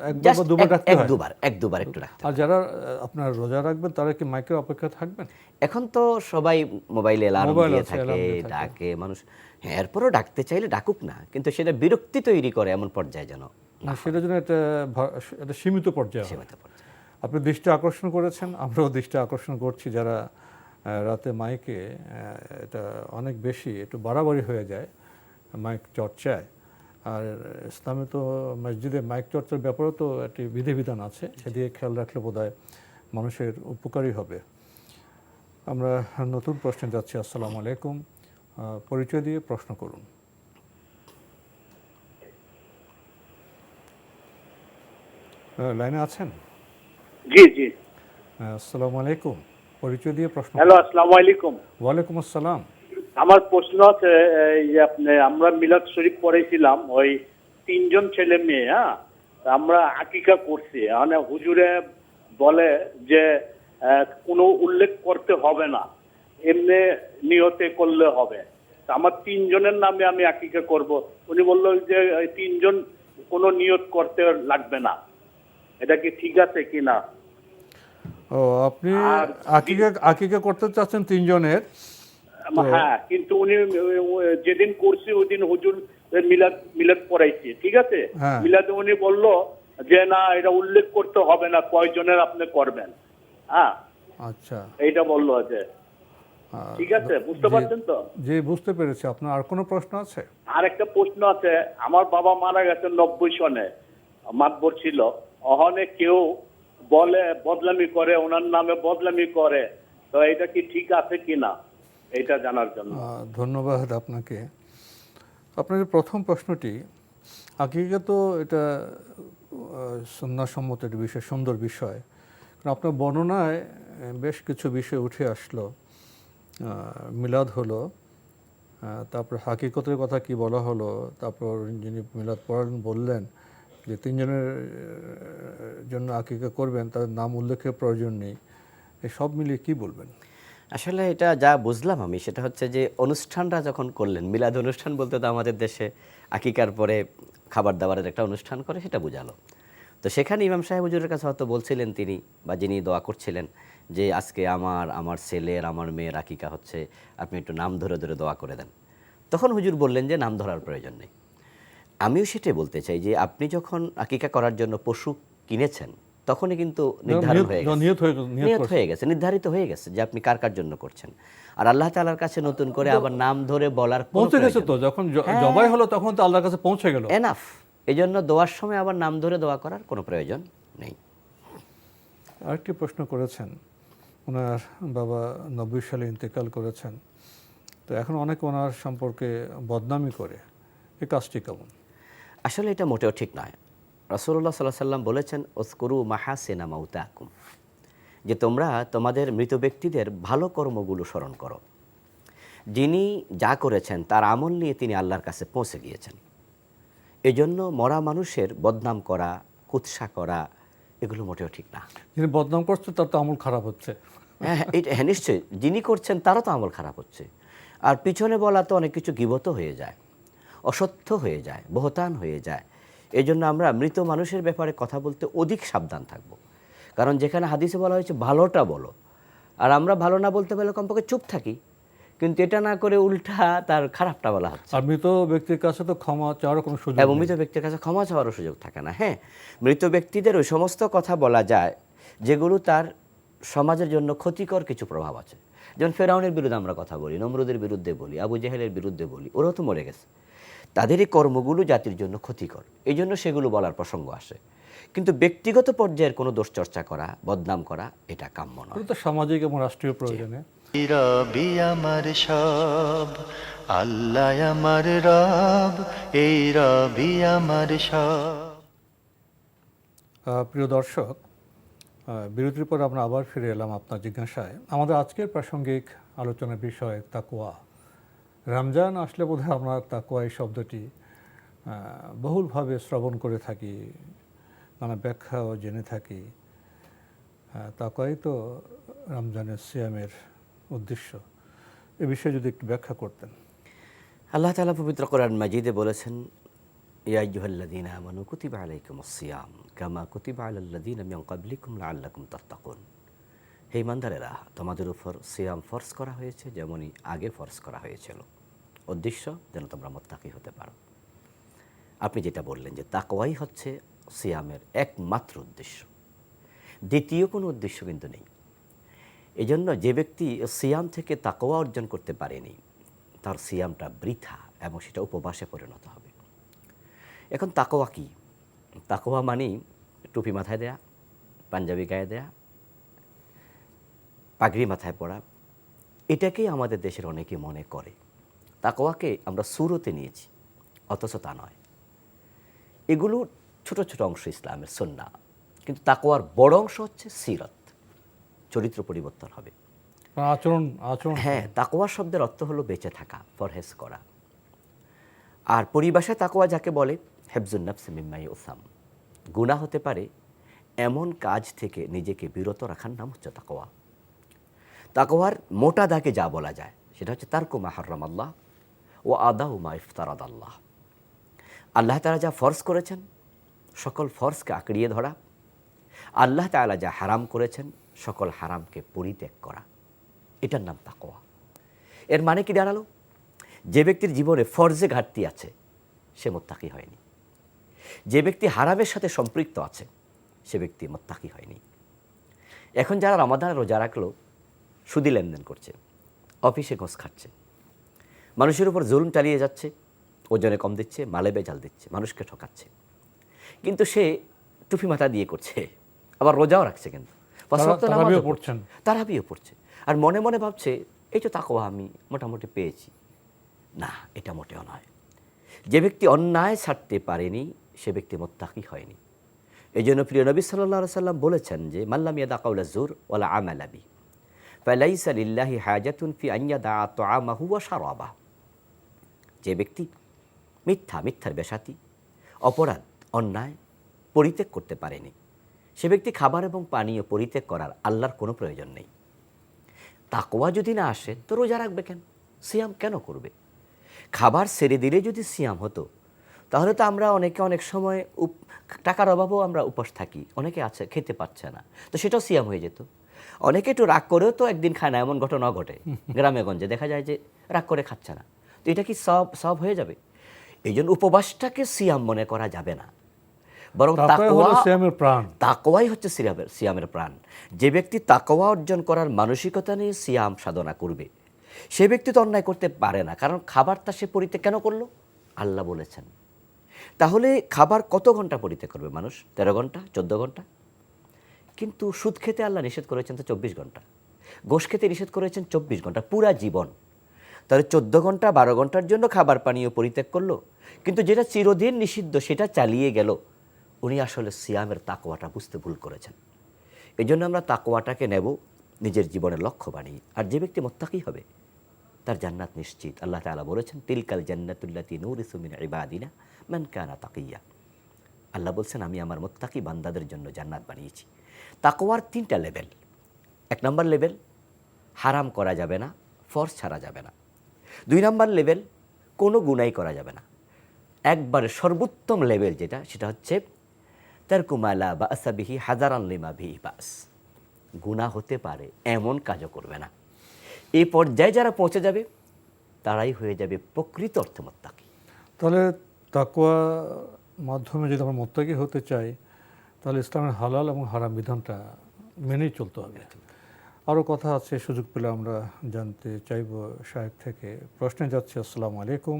একবার বা দুবার ডাকতে হয়, এক দুবার একটু ডাকতে হয়। আর যারা আপনার রোজা রাখবেন তারা কি মাইকের অপেক্ষা থাকবেন? এখন তো সবাই মোবাইলে অ্যালার্ম মোবাইল দিয়ে আছে, থাকে, অ্যালার্ম দিয়ে থাকে। ডাকে মানুষ। হ্যাঁ, এরপরও ডাকতে চাইলে ডাকুক না, কিন্তু সেটা বিরক্তি তৈরি করে এমন পর্যায়ে যেন না, সেটার জন্য একটা সীমিত পর্যায়ে হয়। সীমিত পর্যায়ে। আপনি দৃষ্টি আকর্ষণ করেছেন, আমরাও দৃষ্টি আকর্ষণ করছি, যারা রাতে মাইকে এটা অনেক বেশি একটু বাড়াবাড়ি হয়ে যায় মাইক চর্চায়। আর ইসলামে তো মসজিদে মাইক চর্চার ব্যাপারেও তো একটি বিধিবিধান আছে, সেদিকে খেয়াল রাখলে বোধহয় মানুষের উপকারী হবে। আমরা নতুন প্রশ্নে যাচ্ছি। আসসালামু আলাইকুম, পরিচয় দিয়ে প্রশ্ন করুন। লাইনে আছেন? জি জি, আসসালামু আলাইকুম, পরিচয় দিয়ে প্রশ্ন। হ্যালো, আসসালামু আলাইকুম। ওয়ালাইকুম আসসালাম। আমার প্রশ্ন আছে, এই যে আপনি, আমরা মিলাদ শরীফ পড়েছিলাম, ওই 3 জন ছেলে মেয়ে, হ্যাঁ, আমরা আকিকা করছি, মানে হুজুরে বলে যে কোনো উল্লেখ করতে হবে না, এমনি নিয়তে করলে হবে। তা আমার 3 জনের নামে আমি আকিকা করব, উনি বললো যে 3 জন কোনো নিয়ত করতে লাগবে না, এটা কি ঠিক আছে কি না? ও, আপনি আকিকা করতে চাচ্ছেন 3 জনের? হ্যাঁ, কিন্তু উনি যেদিন করছি ওই দিন হুজুর মিলাদ পড়াইছি, ঠিক আছে, হ্যাঁ। মিলাদে উনি বললো যে না, এটা উল্লেখ করতে হবে না কয়জনের আপনি করবেন, হ্যাঁ, আচ্ছা, এইটা বললো যে ঠিক আছে, বুঝতে পারছেন তো? জি, বুঝতে পেরেছি। আপনার আর কোনো প্রশ্ন আছে? আর একটা প্রশ্ন আছে, আমার বাবা মারা গেছে 90 সনে, মাতবর ছিল, অহনে কেউ বলে বদলামি করে, ওনার নামে বদলামি করে, তো এটা কি ঠিক আছে কিনা, এটা জানার জন্য। ধন্যবাদ আপনাকে। আপনার যে প্রথম প্রশ্নটি, আকিকা তো এটা সুন্নাহসম্মত একটি বিষয়, সুন্দর বিষয়। কারণ আপনার বর্ণনায় বেশ কিছু বিষয় উঠে আসলো। মিলাদ হলো, তারপর হাকিকতের কথা কি বলা হলো, তারপর যিনি মিলাদ পড়ালেন বললেন যে 3 জনের জন্য আকিকা করবেন, তাদের নাম উল্লেখের প্রয়োজন নেই। এই সব মিলিয়ে কি বলবেন? আসলে এটা যা বুঝলাম আমি, সেটা হচ্ছে যে অনুষ্ঠানটা যখন করলেন, মিলাদ অনুষ্ঠান বলতে তো আমাদের দেশে আকিকার পরে খাবার দাবারের একটা অনুষ্ঠান করে, সেটা বোঝালো। তো সেখানে ইমাম সাহেব হুজুরের কাছে হয়তো বলছিলেন তিনি, বা যিনি দোয়া করছিলেন, যে আজকে আমার ছেলের, আমার মেয়ের আকিকা হচ্ছে, আপনি একটু নাম ধরে ধরে দোয়া করে দেন। তখন হুজুর বললেন যে নাম ধরার প্রয়োজন নেই। আমিও সেটাই বলতে চাই যে আপনি যখন আকিকা করার জন্য পশু কিনেছেন, তখনই কিন্তু নির্ধারণ হয়ে গেছে, নিয়ত হয়ে গেছে, নির্ধারিত হয়ে গেছে যে আপনি কার কার জন্য করছেন। আর আল্লাহ তাআলার কাছে নতুন করে আবার নাম ধরে বলার পৌঁছে গেছে তো, যখন জবাই হলো তখন তো আল্লাহর কাছে পৌঁছে গেল, এনাফ। এই জন্য দোয়ার সময় আবার নাম ধরে দোয়া করার কোনো প্রয়োজন নেই। আরেকটি প্রশ্ন করেছেন, ওনার বাবা 90 সালে ইন্তেকাল করেছেন, তো এখন অনেকে ওনার সম্পর্কে বদনামি করে, এই কাজটি কেমন? আসলে এটা মোটেও ঠিক নয়। রাসূলুল্লাহ সাল্লাল্লাহু আলাইহি ওয়াসাল্লাম বলেছেন, উযকুরু মাহাসিনা মাউতাকুম, যে তোমরা তোমাদের মৃত ব্যক্তিদের ভালো কর্মগুলো স্মরণ করো। যিনি যা করেছেন তার আমল নিয়ে তিনি আল্লাহর কাছে পৌঁছে গিয়েছেন। এজন্য মরা মানুষের বদনাম করা, কুৎসা করা, এগুলো মোটেও ঠিক না। যিনি বদনাম করছে তার তো আমল খারাপ হচ্ছে। হ্যাঁ, নিশ্চয়ই, যিনি করছেন তারও তো আমল খারাপ হচ্ছে। আর পিছনে বলা তো অনেক কিছু গীবত হয়ে যায়, অসত্য হয়ে যায়, বহতান হয়ে যায়। এই জন্য আমরা মৃত মানুষের ব্যাপারে কথা বলতে অধিক সাবধান থাকব। কারণ যেখানে হাদিসে বলা হয়েছে ভালোটা বলো, আর আমরা ভালো না বলতে পারলে কমপক্ষে চুপ থাকি, কিন্তু এটা না করে উল্টা তার খারাপটা বলা হচ্ছে। আর মৃত ব্যক্তির কাছে তো ক্ষমা চাওয়ার কোনো সুযোগ, এবং মৃত ব্যক্তির কাছে ক্ষমা চাওয়ারও সুযোগ থাকে না। হ্যাঁ, মৃত ব্যক্তিদের ওই সমস্ত কথা বলা যায় যেগুলো তার সমাজের জন্য ক্ষতিকর কিছু প্রভাব আছে। যেমন ফেরাউনের বিরুদ্ধে আমরা কথা বলি, নমরুদের বিরুদ্ধে বলি, আবু জেহেলের বিরুদ্ধে বলি, ওরাও তো মরে গেছে। তাদের এই কর্মগুলো জাতির জন্য ক্ষতিকর, এই জন্য সেগুলো বলার প্রসঙ্গ আসে। কিন্তু ব্যক্তিগত পর্যায়ের কোনো দোষ চর্চা করা, বদনাম করা, এটা কাম্য নয়। এগুলো তো সামাজিক এবং রাষ্ট্রীয় প্রয়োজনে। এই রবি আমার সব, আল্লাহ আমার রব, এই রবি আমার সব। প্রিয় দর্শক, বিরতির পর আমরা আবার ফিরে এলাম আপনার জিজ্ঞাসায়। আমাদের আজকের প্রাসঙ্গিক আলোচনার বিষয় তাকওয়া। রমজান আসলে বোধহয় আমরা তাকওয়া এই শব্দটি বহুলভাবে শ্রবণ করে থাকি, নানা ব্যাখ্যাও জেনে থাকি। তাকওয়াই তো রমজানের সিয়ামের উদ্দেশ্য। এ বিষয়ে যদি একটু ব্যাখ্যা করতেন। আল্লাহ তাআলা পবিত্র কোরআন মাজিদে বলেছেন, ইয়া আইয়ুহাল্লাযীনা আমানু কুতিবা আলাইকুমুস সিয়াম কামা কুতিবা আলাল্লাযীনা মিন ক্বাবলিকুম লাআল্লাকুম তাত্তাকুন। হে ইমানদারেরা, তোমাদের উপর সিয়াম ফরজ করা হয়েছে যেমনই আগে ফরজ করা হয়েছিল। উদ্দেশ্য যেন তোমরা মুত্তাকি হতে পারো। আপনি যেটা বললেন যে তাকওয়াই হচ্ছে সিয়ামের একমাত্র উদ্দেশ্য, দ্বিতীয় কোনো উদ্দেশ্য কিন্তু নেই। এজন্য যে ব্যক্তি সিয়াম থেকে তাকওয়া অর্জন করতে পারেনি, তার সিয়ামটা বৃথা এবং সেটা উপবাসে পরিণত হবে। এখন তাকওয়া কি? তাকওয়া মানেই টুপি মাথায় দেয়া, পাঞ্জাবি গায়ে দেয়া, পাগড়ি মাথায় পড়া। এটাকেই আমাদের দেশের অনেকে মনে করে। তাকওয়াকে আমরা সুরতে নিয়েছি, অথচ তা নয়। এগুলো ছোট ছোট অংশ ইসলামের সুন্নাহ, কিন্তু তাকওয়ার বড় অংশ হচ্ছে সিরত, চরিত্র পরিবর্তন হবে, আচরণ। হ্যাঁ, তাকওয়া শব্দের অর্থ হলো বেঁচে থাকা, পরহেজ করা। আর পরিভাষায় তাকওয়া যাকে বলে, হেফজুন নাফসি মিম্মা ইউসাম, গুনাহ হতে পারে এমন কাজ থেকে নিজেকে বিরত রাখার নাম হচ্ছে তাকওয়া। তাকওয়ার মোটা দাগে যা বলা যায় সেটা হচ্ছে তারকু মা হারামাল্লাহ ও আদাউ মা ইফতারাদাল্লাহ। আল্লাহ তাআলা যা ফরজ করেছেন সকল ফরজকে আঁকড়িয়ে ধরা, আল্লাহ তাআলা যা হারাম করেছেন সকল হারামকে পরিত্যাগ করা, এটার নাম তাকওয়া। এর মানে কি দাঁড়ালো? যে ব্যক্তির জীবনে ফরজে ঘাটতি আছে সে মুত্তাকি হয়নি। যে ব্যক্তি হারামের সাথে সম্পৃক্ত আছে সে ব্যক্তি মুত্তাকি হয়নি। এখন যারা রমাদানের রোজা রাখলো, সুদি লেনদেন করছে, অফিসে ঘোষ খাচ্ছে, মানুষের উপর জুলুম চালিয়ে যাচ্ছে, ওজনে কম দিচ্ছে, মালে বেজাল দিচ্ছে, মানুষকে ঠকাচ্ছে, কিন্তু সে টুপি মাথা দিয়ে করছে, আবার রোজাও রাখছে, কিন্তু তারাবিও পড়ছে, আর মনে মনে ভাবছে এই তো তাকওয়া আমি মোটামুটি পেয়েছি। না, এটা মোটেও নয়। যে ব্যক্তি অন্যায় ছাড়তে পারেনি সে ব্যক্তি মুত্তাকি হয়নি। এই জন্য প্রিয় নবী সাল্লাল্লাহু আলাইহি সাল্লাম বলেছেন যে মাল্লাম ইয়াদা কাউলা যুর ওয়ালা আমালা বি ফালাইসা লিল্লাহি হাজাতুন ফি আন ইয়াদা তাআমাহু ওয়া শারাবা। যে ব্যক্তি মিথ্যার বেশাতি, অপরাধ, অন্যায় পরিত্যাগ করতে পারেনি সে ব্যক্তি খাবার এবং পানীয় পরিত্যাগ করার আল্লাহর কোনো প্রয়োজন নেই। তাকওয়া যদি না আসে তো রোজা রাখবে কেন, সিয়াম কেন করবে? খাবার ছেড়ে দিলে যদি সিয়াম হতো তাহলে তো আমরা অনেকে অনেক সময় টাকার অভাবেও আমরা উপোস থাকি, অনেকে আছে খেতে পারছে না, তো সেটাও সিয়াম হয়ে যেত। অনেকে একটু রাগ করেও তো একদিন খায় না, এমন ঘটনা ঘটে গ্রামে গঞ্জে দেখা যায় যে রাগ করে খাচ্ছে না, তো এটা কি সব হয়ে যাবে? এই জন্য উপবাসটাকে সিয়াম মনে করা যাবে না, বরং তাকওয়াই হচ্ছে সিয়ামের প্রাণ। যে ব্যক্তি তাকওয়া অর্জন করার মানসিকতা নিয়ে সিয়াম সাধনা করবে সে ব্যক্তি তো অন্যায় করতে পারে না, কারণ খাবারটা সে পরিত্যাগ কেন করলো? আল্লাহ বলেছেন। তাহলে খাবার কত ঘন্টা পরিত্যাগ করবে মানুষ? 13 ঘন্টা, 14 ঘন্টা। কিন্তু সুদ খেতে আল্লাহ নিষেধ করেছেন তো 24 ঘন্টা, গোশ খেতে নিষেধ করেছেন 24 ঘন্টা, পুরা জীবন। তাহলে 14 ঘন্টা 12 ঘন্টার জন্য খাবার পানীয় পরিত্যাগ করলো, কিন্তু যেটা চিরদিন নিষিদ্ধ সেটা চালিয়ে গেল। উনি আসলে সিয়ামের তাকওয়াটা বুঝতে ভুল করেছেন। এই জন্য আমরা তাকওয়াটাকে নেব নিজের জীবনের লক্ষ্য বানিয়ে। আর যে ব্যক্তি মুত্তাকি হবে তার জান্নাত নিশ্চিত। আল্লাহ তাআলা বলেছেন তিলকাল জান্নাতুল্লাতী নুরিসু মিন ইবাদিনা মান কানা তাকিয়া। আল্লাহ বলছেন আমি আমার মুত্তাকি বান্দাদের জন্য জান্নাত বানিয়েছি। তাকওয়ার 3টা লেভেল। 1 নম্বর লেভেল, হারাম করা যাবে না, ফরজ ছাড়া যাবে না। 2 নম্বর লেভেল, কোনো গুনাহ করা যাবে না। একবারে সর্বোত্তম লেভেল যেটা, সেটা হচ্ছে তারকু মা লা বা'সা বিহি হাযারান লিমা বিহি বা'স। গুনাহ হতে পারে এমন কাজও করবে না। এই পর্যায়ে যারা পৌঁছে যাবে তারাই হয়ে যাবে প্রকৃত অর্থে মুত্তাকি। তাহলে তাকওয়া মাধ্যমে যদি আমরা মুত্তাকি হতে চাই তাহলে ইসলামের হালাল এবং হারাম বিধানটা মেনেই চলতে হবে। আরও কথা আছে, সুযোগ পেলে আমরা জানতে চাইব সাহেব থেকে। প্রশ্নে যাচ্ছে। আসসালামু আলাইকুম,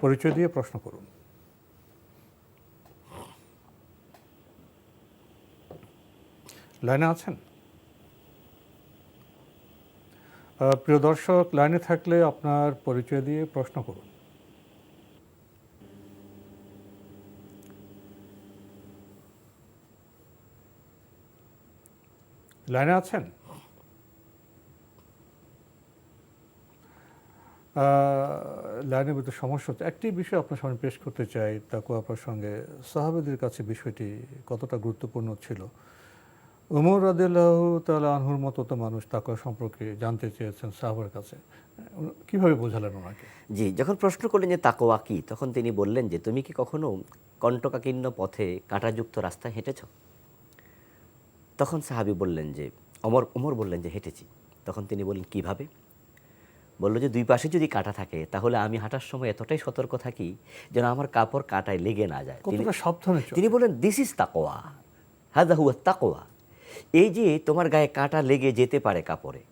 পরিচয় দিয়ে প্রশ্ন করুন। লাইনে আছেন? প্রিয় দর্শক, লাইনে থাকলে আপনার পরিচয় দিয়ে প্রশ্ন করুন। লাইনে আছেন? লাইনের ভিতরে সমস্যা হচ্ছে। একটি বিষয় আপনার সামনে পেশ করতে চাই তাকওয়া প্রসঙ্গে। সাহাবাদের কাছে বিষয়টি কতটা গুরুত্বপূর্ণ ছিল। ওমর রাদিয়াল্লাহু তাআলা আনহুর মতো তো মানুষ তাকওয়া সম্পর্কে জানতে চেয়েছেন সাহাবার কাছে, কিভাবে বোঝালেন ওনাকে? জি, যখন প্রশ্ন করলেন যে তাকওয়া কি, তখন তিনি বললেন যে তুমি কি কখনো কণ্টকাকীর্ণ পথে কাঁটাযুক্ত রাস্তায় হেঁটেছ? তখন সাহাবী বললেন যে ওমর বললেন যে হেঁটেছি। তখন তিনি বললেন কিভাবে? বলল যে দুই পাশে যদি কাঁটা থাকে তাহলে আমি হাঁটার সময় এতটাই সতর্ক থাকি যেন আমার কাপড় কাঁটায় লেগে না যায়। কতটা সাবধানে চলে। তিনি বললেন দিস ইজ তাকওয়া, হাযা হুয়া তাকওয়া। এই যে তোমার গায়ে কাঁটা লেগে যেতে পারে কাপড়ে,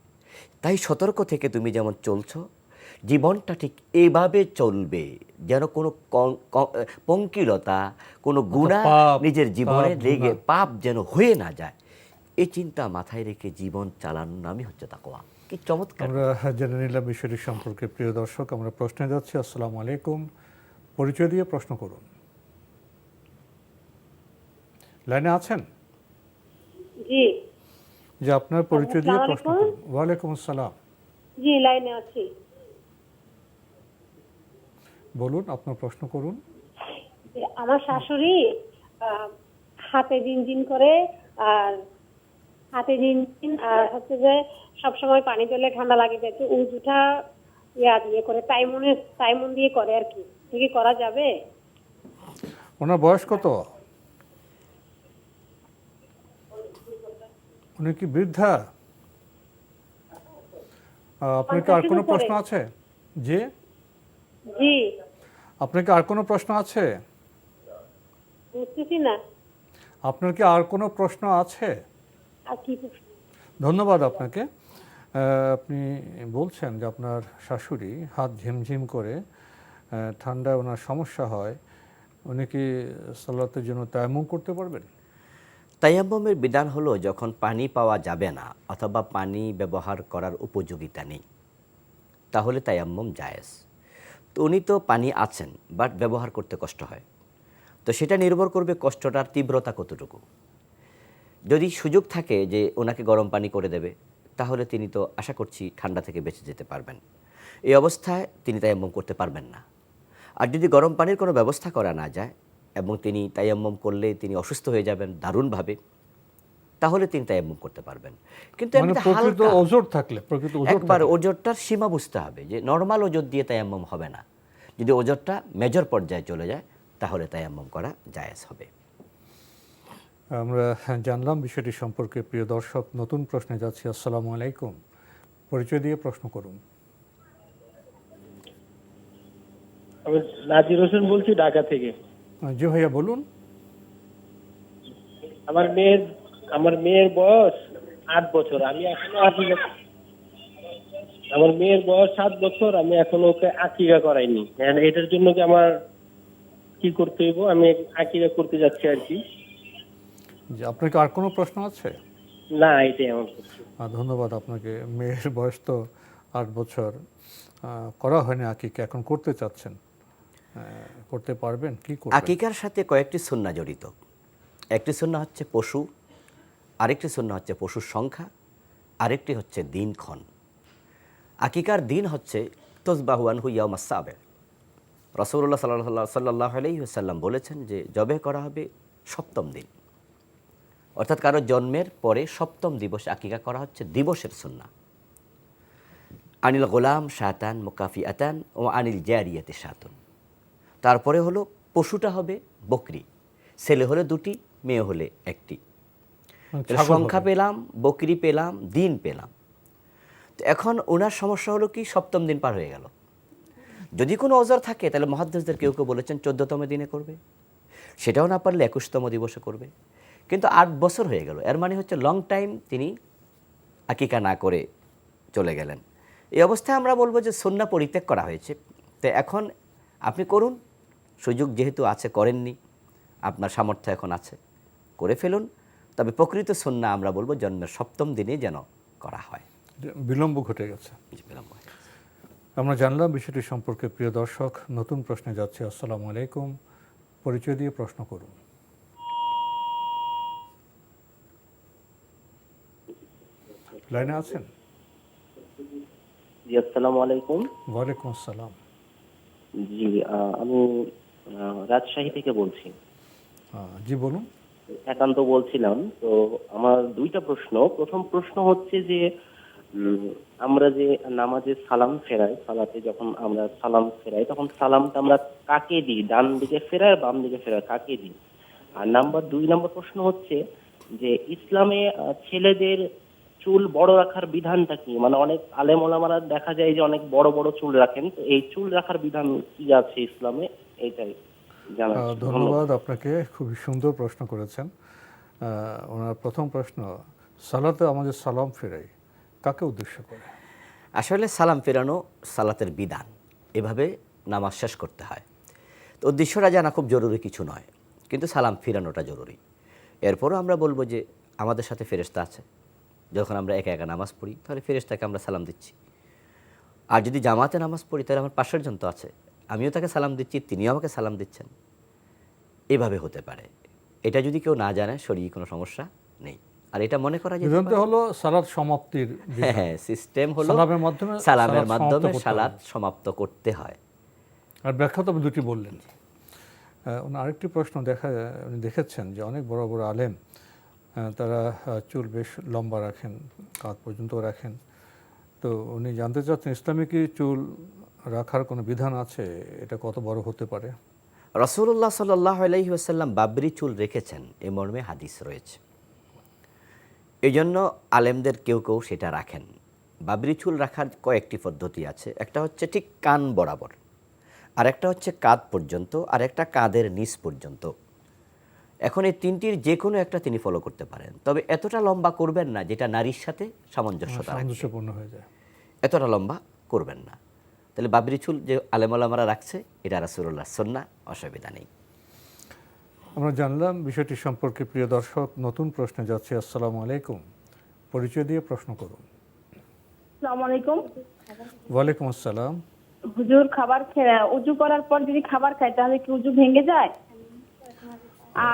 তাই সতর্ক থেকে তুমি যেমন চলছো, জীবনটা ঠিক এইভাবে চলবে যেন কোনো পঙ্কিলতা, কোনো গুনাহ নিজের জীবনে লেগে পাপ যেন হয়ে না যায়। এই চিন্তা মাথায় রেখে জীবন চালানোর নামই হচ্ছে তাকওয়া। কি চমৎকার! আমরা জেনে নিলাম বিষয়টি সম্পর্কে। প্রিয় দর্শক, আমরা প্রশ্নে যাচ্ছি। আসসালামু আলাইকুম, পরিচয় দিয়ে প্রশ্ন করুন। লাইনে আছেন? জি যে আপনার পরিচয় দিয়ে প্রশ্ন করুন। ওয়ালাইকুম আসসালাম। জি, লাইনে আছি। বলুন, আপনার প্রশ্ন করুন। আমার শাশুড়ি হাতে জিনজিন করে, আর হাতে জিনজিন, আর হচ্ছে যে সবসময় পানি দিলে ঠান্ডা লাগে যায়, তো উজুটা দিয়ে করে তাইমুন দিয়ে করে আর কি। কি করা যাবে? ওনার বয়স কত? উনি কি বৃদ্ধা? আপনার কি আর কোনো প্রশ্ন আছে? জি জি, আপনার কি আর কোনো প্রশ্ন আছে? বুঝতেছি না। আপনার কি আর কোনো প্রশ্ন আছে? আর কি প্রশ্ন? ধন্যবাদ আপনাকে। আপনি বলছেন যে আপনার শাশুড়ি হাত ঝিমঝিম করে, ঠান্ডায় ওনার সমস্যা হয়, উনি কি সালাতের জন্য তায়াম্মুম করতে পারবেন? তায়াম্মুমের বিধান হলো যখন পানি পাওয়া যাবে না অথবা পানি ব্যবহার করার উপযোগিতা নেই, তাহলে তায়াম্মুম জায়েজ। তো উনি তো পানি আছেন, বাট ব্যবহার করতে কষ্ট হয়, তো সেটা নির্ভর করবে কষ্টটার তীব্রতা কতটুকু। যদি সুযোগ থাকে যে ওনাকে গরম পানি করে দেবে, তাহলে তিনি তো আশা করছি ঠান্ডা থেকে বেঁচে যেতে পারবেন। এই অবস্থায় তিনি তায়াম্মুম করতে পারবেন না। আর যদি গরম পানির কোনো ব্যবস্থা করা না যায় এবং তিনি তায়াম্মুম করলে তিনি অসুস্থ হয়ে যাবেন দারুণভাবে, তাহলে তিনি তায়াম্মুম করতে পারবেন। কিন্তু প্রকৃত ওজর থাকলে, একবার ওজরটার সীমা বুঝতে হবে যে নর্মাল ওজর দিয়ে তায়াম্মুম হবে না। যদি ওজরটা মেজর পর্যায়ে চলে যায় তাহলে তায়াম্মুম করা জায়েজ হবে। আমরা জানলাম বিষয়টি সম্পর্কে। প্রিয় দর্শক, নতুন প্রশ্নে যাচ্ছি। আসসালামু আলাইকুম, পরিচয় দিয়ে প্রশ্ন করুন। আমি নাজির হোসেন বলছি, ঢাকা থেকে। জি ভাইয়া, বলুন। আমার মেয়ের বয়স 8 বছর, আমি এখনো আমার মেয়ের বয়স 7 বছর, আমি এখনো ওকে আকিকা করাইনি। এটার জন্য কি আমার কি করতে হইব? আমি আকিকা করতে যাচ্ছি আর কি। যে আপনার কি আর কোনো প্রশ্ন আছে? না, এটাই আমার প্রশ্ন। ধন্যবাদ আপনাকে। মেয়ের বয়স তো 8 বছর, করা হয়নি আকিকা, এখন করতে চাচ্ছেন, করতে পারবেন? কি করবেন? আকিকার সাথে কয়েকটি সুন্নাহ জড়িত। একটি সুন্নাহ হচ্ছে পশু, আরেকটি সুন্নাহ হচ্ছে পশুর সংখ্যা, আরেকটি হচ্ছে দিনক্ষণ। আকিকার দিন হচ্ছে তসবাহু আনহু ইয়াউমাস সাবে। রাসূলুল্লাহ সাল্লাল্লাহু আলাইহি ওয়াসাল্লাম বলেছেন যে জবে করা হবে 7ম দিন, অর্থাৎ কারো জন্মের পরে 7ম দিবসে আকিকা করা হচ্ছে দিবসের সুন্নাহ। আনিল গোলাম শাতান মুকাফিআতান ও আনিল জারিয়াতি শাতুন। তারপরে হলো পশুটা হবে বকরি, ছেলে হলে 2টি, মেয়ে হলে 1টি। সংখ্যা পেলাম, বকরি পেলাম, দিন পেলাম। তো এখন ওনার সমস্যা হলো কি, 7ম দিন পার হয়ে গেল। যদি কোনো ওজর থাকে তাহলে মুহাদ্দিসদের কেউ কেউ বলেছেন 14তম দিনে করবে, সেটাও না পারলে 21তম দিবসে করবে। কিন্তু 8 বছর হয়ে গেল, এর মানে হচ্ছে লং টাইম তিনি আকিকা না করে চলে গেলেন। এই অবস্থায় আমরা বলবো যে সুন্নাহ পরিত্যাগ করা হয়েছে। তো এখন আপনি করুন, সুযোগ যেহেতু আছে, করেননি, আপনার সামর্থ্য এখন আছে, করে ফেলুন। তবে প্রকৃত সুন্নাহ আমরা বলবো জন্মের 7ম দিনে যেন করা হয়। বিলম্ব ঘটে গেছে। বিলম্ব হয়ে গেছে। আমরা জানলাম বিষয়টি সম্পর্কে। প্রিয় দর্শক, নতুন প্রশ্নে যাচ্ছে। আসসালামু আলাইকুম, পরিচয় দিয়ে প্রশ্ন করুন। লাইনে আছেন? জি, আসসালামু আলাইকুম। ওয়ালাইকুম আসসালাম। জি, আমি রাজশাহী থেকে বলছি। জি বলুন। একান্ত বলছিলাম। তো আমার 2টা প্রশ্ন। প্রথম প্রশ্ন হচ্ছে যে আমরা যে নামাজে সালাম ফেরাই, সালাতে যখন আমরা সালাম ফেরাই, তখন সালামটা আমরা কাকে দিই? ডান দিকে ফেরাই, বাম দিকে ফেরাই, কাকে দিই? আর 2 নম্বর প্রশ্ন হচ্ছে যে ইসলামে ছেলেদের চুল বড় রাখার বিধানটা কি? মানে অনেক আলেম ওলামারা দেখা যায় যে অনেক বড় বড় চুল রাখেন, তো এই চুল রাখার বিধান কি আছে ইসলামে, এইটাই জানার ছিল। ধন্যবাদ আপনাকে, খুবই সুন্দর প্রশ্ন করেছেন। ওনার প্রথম প্রশ্ন, সালাতে আমাদের সালাম ফেরাই কাকে উদ্দেশ্য করে? আসলে সালাম ফেরানো সালাতের বিধান, এভাবে নামাজ শেষ করতে হয়। তো উদ্দেশ্যটা জানা খুব জরুরি কিছু নয়, কিন্তু সালাম ফেরানোটা জরুরি। এরপরও আমরা বলবো যে আমাদের সাথে ফেরেশতা আছে, যখন আমরা একা একা নামাজ পড়ি তাহলে ফেরেশতাকে আমরা সালাম দিচ্ছি। আর যদি জামাতে নামাজ পড়ি তাহলে আমার পাশের জন তো আছে, আমিও তাকে সালাম দিচ্ছি, তিনিও আমাকে সালাম দিচ্ছেন। এভাবে হতে পারে। এটা যদি কেউ না জানে শরীরে কোনো সমস্যা নেই। আর এটা মনে করা যেতে পারে হলো সালাত সমাপ্তির বিধান। হ্যাঁ, সিস্টেম হলো সালামের মাধ্যমে সালাত সমাপ্ত করতে হয়। আর ব্যাখ্যা তো দুটি বললেন। আরেকটি প্রশ্ন উনি দেখেছেন যে অনেক বড় বড় আলেম তারা চুল বেশ লম্বা রাখেন, কাঁধ পর্যন্ত রাখেন। তো উনি জানতে চাচ্ছেন ইসলামে কি চুল রাখার কোনো বিধান আছে? এটা কত বড় হতে পারে? রাসূলুল্লাহ সাল্লাল্লাহু আলাইহি ওয়াসাল্লাম বাবরি চুল রেখেছেন, এ মর্মে হাদিস রয়েছে। এই জন্য আলেমদের কেউ কেউ সেটা রাখেন। বাবরি চুল রাখার কয়েকটি পদ্ধতি আছে। একটা হচ্ছে ঠিক কান বরাবর, আর একটা হচ্ছে কাঁধ পর্যন্ত, আর একটা কাঁধের নিচ পর্যন্ত। এখন এই তিনটির যে কোনো একটা তিনি ফলো করতে পারেন, তবে এতটা লম্বা করবেন না যেটা নারীর সাথে সামঞ্জস্যপূর্ণ হয়ে যায়। এতটা লম্বা করবেন না। তাহলে বাবরি চুল যে আলেম ওলামারা রাখছে এটা রাসূলুল্লাহর সুন্নাহ, অসুবিধা নেই। আমরা জানলাম বিষয়টি সম্পর্কে। প্রিয় দর্শক, নতুন প্রশ্নে যাচ্ছে। আসসালামু আলাইকুম, পরিচয় দিয়ে প্রশ্ন করুন। আসসালামু আলাইকুম। ওয়ালাইকুম আসসালাম। হুজুর, উজু করার পর যদি খাবার খায় তাহলে কি উজু ভেঙে যায়?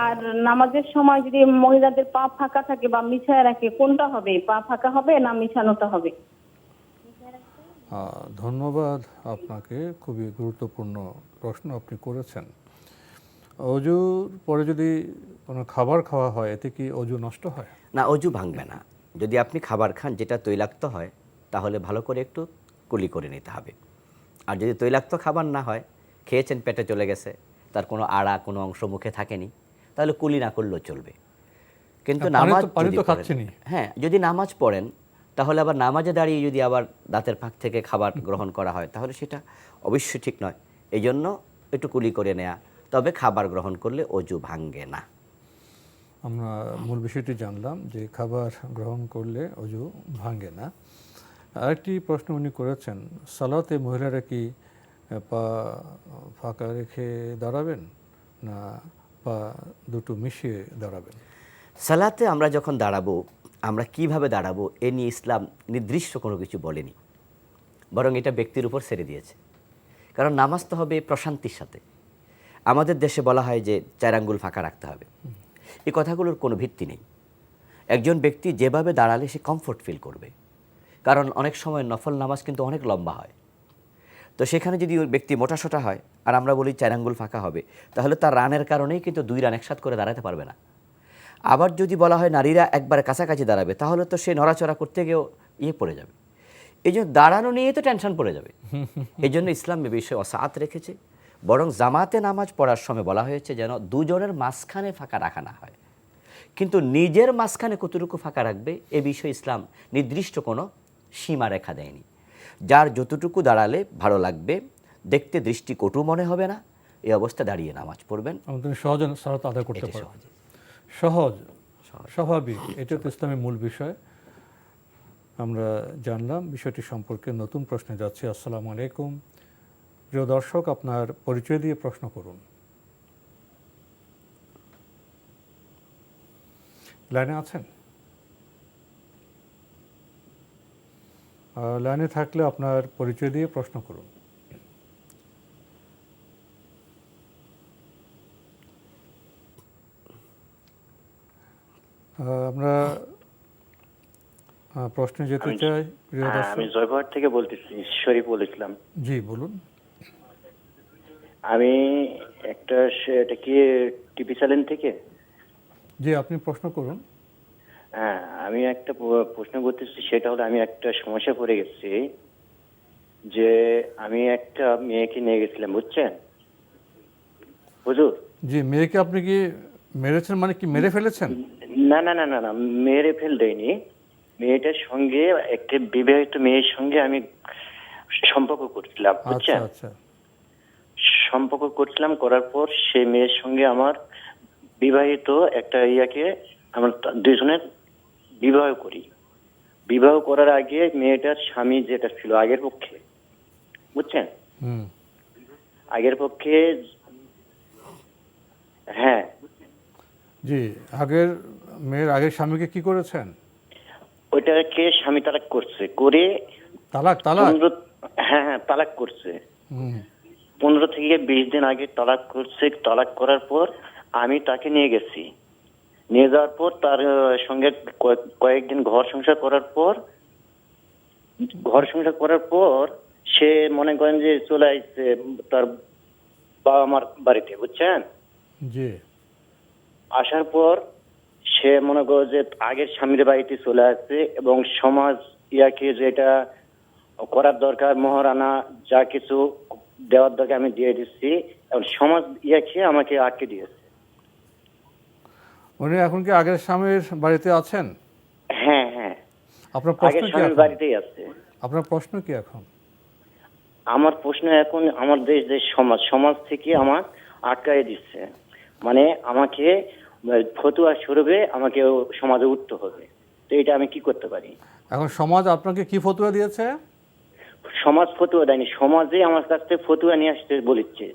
আর নামাজের সময় যদি মহিলাদের পা ফাঁকা থাকে বা মিছায় রাখে, কোনটা হবে? পা ফাঁকা হবে না মিছানোটা হবে? ধন্যবাদ আপনাকে, খুবই গুরুত্বপূর্ণ প্রশ্ন আপনি করেছেন। অজুর পরে যদি কোনো খাবার খাওয়া হয় এতে কি অজু নষ্ট হয়? না, অজু ভাঙবে না। যদি আপনি খাবার খান যেটা তৈলাক্ত হয় তাহলে ভালো করে একটু কুলি করে নিতে হবে। আর যদি তৈলাক্ত খাবার না হয়, খেয়েছেন পেটে চলে গেছে, তার কোনো আড়া কোনো অংশ মুখে থাকেনি, তাহলে কুলি না করলেও চলবে। কিন্তু নামাজ হ্যাঁ, যদি নামাজ পড়েন তাহলে আবার নামাজে দাঁড়িয়ে যদি আবার দাঁতের ফাঁক থেকে খাবার গ্রহণ করা হয় তাহলে সেটা অবশ্যই ঠিক নয়। এই জন্য একটু কুলি করে নেওয়া, তবে খাবার গ্রহণ করলে অজু ভাঙ্গে না। আমরা মূল বিষয়টি জানলাম যে খাবার গ্রহণ করলে অজু ভাঙ্গে না। আরেকটি প্রশ্ন উনি করেছেন, সালাতে মহিলারা কি পা ফাঁকা রেখে দাঁড়াবেন না পা দুটো মিশিয়ে দাঁড়াবেন? সালাতে আমরা যখন দাঁড়াবো, আমরা কিভাবে দাঁড়াবো এ নিয়ে ইসলাম নির্দিষ্ট কোনো কিছু বলেনি, বরং এটা ব্যক্তির উপর ছেড়ে দিয়েছে। কারণ নামাজ তো হবে প্রশান্তির সাথে। আমাদের দেশে বলা হয় যে 4 আঙ্গুল ফাঁকা রাখতে হবে, এই কথাগুলোর কোনো ভিত্তি নেই। একজন ব্যক্তি যেভাবে দাঁড়ালে সে কমফোর্ট ফিল করবে, কারণ অনেক সময় নফল নামাজ কিন্তু অনেক লম্বা হয়। তো সেখানে যদি ওই ব্যক্তি মোটাসোটা হয় আর আমরা বলি 4 আঙ্গুল ফাঁকা হবে, তাহলে তার রানের কারণেই কিন্তু 2 রান একসাথ করে দাঁড়াতে পারবে না। আবার যদি বলা হয় নারীরা একবারে কাছাকাছি দাঁড়াবে, তাহলে তো সে নড়াচড়া করতে গিয়েও পড়ে যাবে। এই জন্য দাঁড়ানো নিয়ে তো টেনশন পড়ে যাবে। এই জন্য ইসলাম এ বিষয়ে অসাত রেখেছে। বরং জামাতে নামাজ পড়ার সময় বলা হয়েছে যেন 2 জনের মাঝখানে ফাঁকা রাখা না হয়, কিন্তু নিজের মাঝখানে কতটুকু ফাঁকা রাখবে এ বিষয়ে ইসলাম নির্দিষ্ট কোনো সীমারেখা দেয়নি। যার যতটুকু দাঁড়ালে ভালো লাগবে, দেখতে দৃষ্টি কটু মনে হবে না, এই অবস্থা দাঁড়িয়ে নামাজ পড়বেন। সহজ সালাত আদায় করতে পারবেন। সহজ স্বাভাবিক, এটা তো ইসলামের মূল বিষয়। আমরা জানলাম বিষয়টি সম্পর্কে। নতুন প্রশ্নে যাচ্ছি। আসসালামু আলাইকুম প্রিয় দর্শক, আপনার পরিচয় দিয়ে প্রশ্ন করুন। লাইনে আছেন? লাইনে থাকলে আপনার পরিচয় দিয়ে প্রশ্ন করুন। আমরা প্রশ্নে যেতে চাই। প্রিয় দর্শক, আমি জয়পুরহাট থেকে বলতেছি, শরীফুল ইসলাম। জি বলুন। আমি একটা এটা কি টিভি চ্যানেল থেকে? জি, আপনি প্রশ্ন করুন। হ্যাঁ, আমি একটা প্রশ্ন করতেছি, সেটা হলো আমি একটা সমস্যা পড়ে গেছি, যে আমি একটা মেয়েকে নিয়ে গেছিলাম, বুঝছেন হুজুর? জি, মেয়েকে আপনি কি মেরেছেন, মানে কি মেরে ফেলেছেন? না না না না না, মেরে ফেল দেয়নি। মেয়েটার সঙ্গে, একটা বিবাহিত মেয়ের সঙ্গে আমি সম্পর্ক করছিলাম, আচ্ছা বুঝছেন? আচ্ছা। সম্পর্ক করছিলাম, করার পর সে মেয়ের সঙ্গে আমার বিবাহিত একটা ইয়াকে আমরা দুজনের বিবাহ করি। বিবাহ করার আগে মেয়েটার স্বামী যেটা ছিল আগের পক্ষে, বুঝছেন, হুম। আগের পক্ষে, হ্যাঁ জি, আগের মেয়ের আগের স্বামীকে কি করেছেন? ওইটাকে স্বামী তালাক করছে, করে তালাক? তালাক? 15, হ্যাঁ হ্যাঁ তালাক করছে। হুম। 15 থেকে 20 দিন আগে তালাক করছে। তালাক করার পর আমি তাকে নিয়ে গেছি। নিয়ে যাওয়ার পর তার সঙ্গে কয়েকদিন ঘর সংসার করার পর সে মনে করেন যে চলে আসছে তার বাবা মার বাড়িতে, বুঝছেন? জি। আসার পর সে মনে করো যে আগের স্বামীর বাড়িতে চলে আসছে, এবং সমাজ ইয়াকে যেটা করার দরকার, মহারানা যা কিছু দেওয়ার দরকার আমি দিয়ে দিচ্ছি, এবং সমাজ ইয়াকে আমাকে আটকে দিয়েছে। উনি এখন কি আগের স্বামীর বাড়িতে আছেন? হ্যাঁ হ্যাঁ, আপনার প্রশ্ন আগের কি স্বামীর এখন? বাড়িতেই আছে। আপনার প্রশ্ন কি এখন? আমার প্রশ্ন এখন, আমার দেশ সমাজ থেকে আমার আটকায় দিচ্ছে, মানে আমাকে ফতুয়া স্বরূপে আমাকে সমাজে উঠতে হবে। তো এটা আমি কি করতে পারি? এখন সমাজ আপনাকে কি ফতোয়া দিয়েছে? সমাজ ফতুয়া দেয়নি, সমাজে আমার কাছ থেকে ফতুয়া নিয়ে আসতে বলেছে।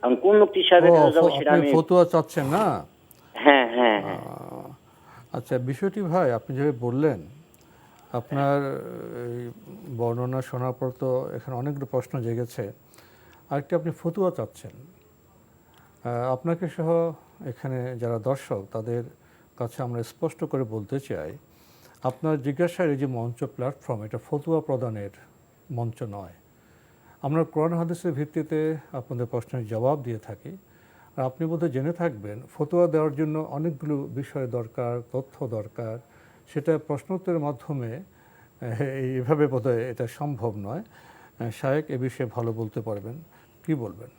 এখন কোন মুক্তি সাহেবের কাছে যাবো সেটা আপনি আমি, ফতোয়া চাচ্ছেন না? হ্যাঁ হ্যাঁ হ্যাঁ। আচ্ছা, বিষয়টি ভাই আপনি যেভাবে বললেন, আপনার এই বর্ণনা শোনার পর তো এখানে অনেকগুলো প্রশ্ন জেগেছে। আরেকটি, আপনি ফতুয়া চাচ্ছেন। আপনাকে সহ এখানে যারা দর্শক, তাদের কাছে আমরা স্পষ্ট করে বলতে চাই, আপনার জিজ্ঞাসার এই যে মঞ্চ, প্ল্যাটফর্ম, এটা ফতুয়া প্রদানের মঞ্চ নয়। আমরা কোরআন হাদিসের ভিত্তিতে আপনাদের প্রশ্নের জবাব দিয়ে থাকি। আর আপনি বোধহয় জেনে থাকবেন, ফতোয়া দেওয়ার জন্য অনেকগুলো বিষয় দরকার, তথ্য দরকার। সেটা প্রশ্নোত্তরের মাধ্যমে এইভাবে বোধহয় এটা সম্ভব নয়। শায়েক এ বিষয়ে ভালো বলতে পারবেন, কি বলবেন?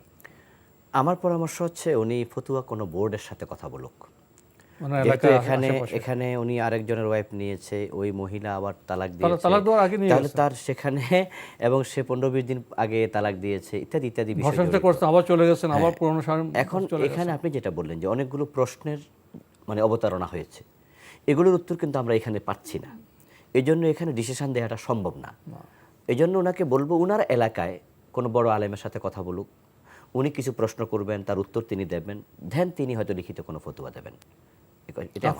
আমার পরামর্শ হচ্ছে উনি ফতুয়া কোনো বোর্ডের সাথে কথা বলুক। মানে যেহেতু এখানে উনি আরেকজনের ওয়াইফ নিয়েছে, ওই মহিলা আবার তালাক দিয়েছে, তাহলে তার সেখানে, এবং সে 15-20 দিন আগে তালাক দিয়েছে, ইত্যাদি ইত্যাদি বিষয় আবার চলে গেছেন, আবার পুরনো স্বামী। এখন এখানে আপনি যেটা বললেন যে অনেকগুলো প্রশ্নের মানে অবতারণা হয়েছে, এগুলোর উত্তর কিন্তু আমরা এখানে পাচ্ছি না। এই জন্য এখানে ডিসিশন দেওয়াটা সম্ভব না। এই জন্য ওনাকে বলবো, ওনার এলাকায় কোনো বড় আলেমের সাথে কথা বলুক, উনি কিছু প্রশ্ন করবেন, তার উত্তর তিনি দেবেন, দেন তিনি হয়তো লিখিত কোনো ফতোয়া দেবেন।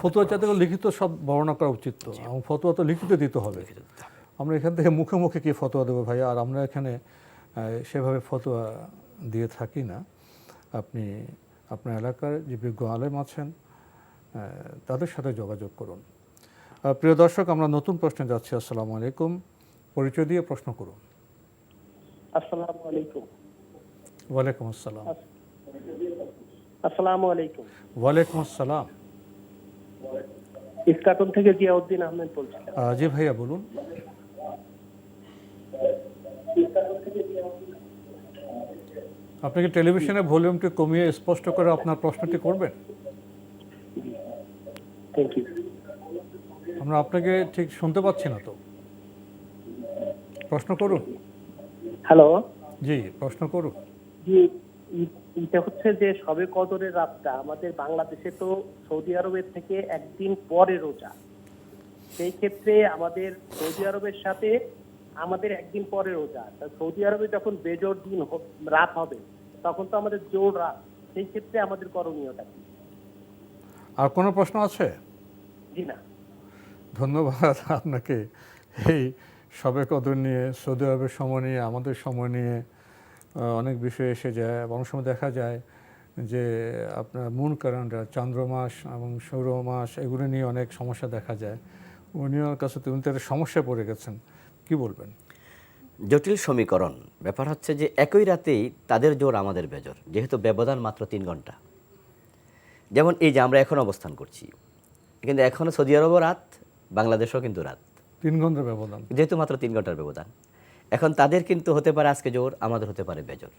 ফতোয়া যাতে লিখিত সব বর্ণনা করা উচিত, তো এবং ফতোয়া তো লিখিত দিতে হবে। আমরা এখান থেকে মুখে মুখে কি ফতোয়া দেবো ভাই? আর আমরা এখানে সেভাবে ফতোয়া দিয়ে থাকি না। আপনি আপনার এলাকার যে বিজ্ঞ আলেম আছেন তাদের সাথে যোগাযোগ করুন। প্রিয় দর্শক, আমরা নতুন প্রশ্নে যাচ্ছি। আসসালামু আলাইকুম, পরিচয় দিয়ে প্রশ্ন করুন। আসসালামু আলাইকুম। ওয়ালাইকুম আসসালাম। আসসালামু আলাইকুম। ওয়ালাইকুম আসসালাম। ইস্কাটন থেকে জিয়াউদ্দিন আহমেদ বলছিলাম। জি ভাইয়া বলুন। আপনি কি টেলিভিশনের ভলিউমটি কমিয়ে স্পষ্ট করে আপনার প্রশ্নটি করবেন? Thank you. আমরা আপনাকে ঠিক শুনতে পাচ্ছি না তো। প্রশ্ন করুন। হ্যালো। জি, প্রশ্ন করুন। জি, এটা হচ্ছে যে শবে কদরের রাতটা আমাদের বাংলাদেশে তো সৌদি আরবের থেকে একদিন পরে রোজা। সেই ক্ষেত্রে আমাদের সৌদি আরবের সাথে আমাদের একদিন পরে রোজা। তা সৌদি আরবে যখন বেজোড় দিন রাত হবে তখন তো আমাদের জোর রাত। সেই ক্ষেত্রে আমাদের করণীয়টা কি? আর কোনো প্রশ্ন আছে? জি না। ধন্যবাদ আপনাকে। এই শবে কদর নিয়ে, সৌদি আরবের সময় নিয়ে, আমাদের সময় নিয়ে অনেক বিষয় এসে যায়। অনেক সময় দেখা যায় যে আপনার মুন ক্যালেন্ডার, চন্দ্রমাস এবং সৌরমাস, এগুলো নিয়ে অনেক সমস্যা দেখা যায়। উনিও কাছে তুমি তো একটা সমস্যায় পড়ে গেছেন, কি বলবেন? জটিল সমীকরণ। ব্যাপার হচ্ছে যে একই রাতেই তাদের জোর আমাদের বেজোর, যেহেতু ব্যবধান মাত্র 3 ঘন্টা। যেমন এই যে আমরা এখন অবস্থান করছি, কিন্তু এখনও সৌদি আরবও রাত, বাংলাদেশও কিন্তু রাত, 3 ঘন্টার ব্যবধান, যেহেতু মাত্র 3 ঘন্টার ব্যবধান। এখন তাদের কিন্তু হতে পারে আজকে জোর, আমাদের হতে পারে বেজোর।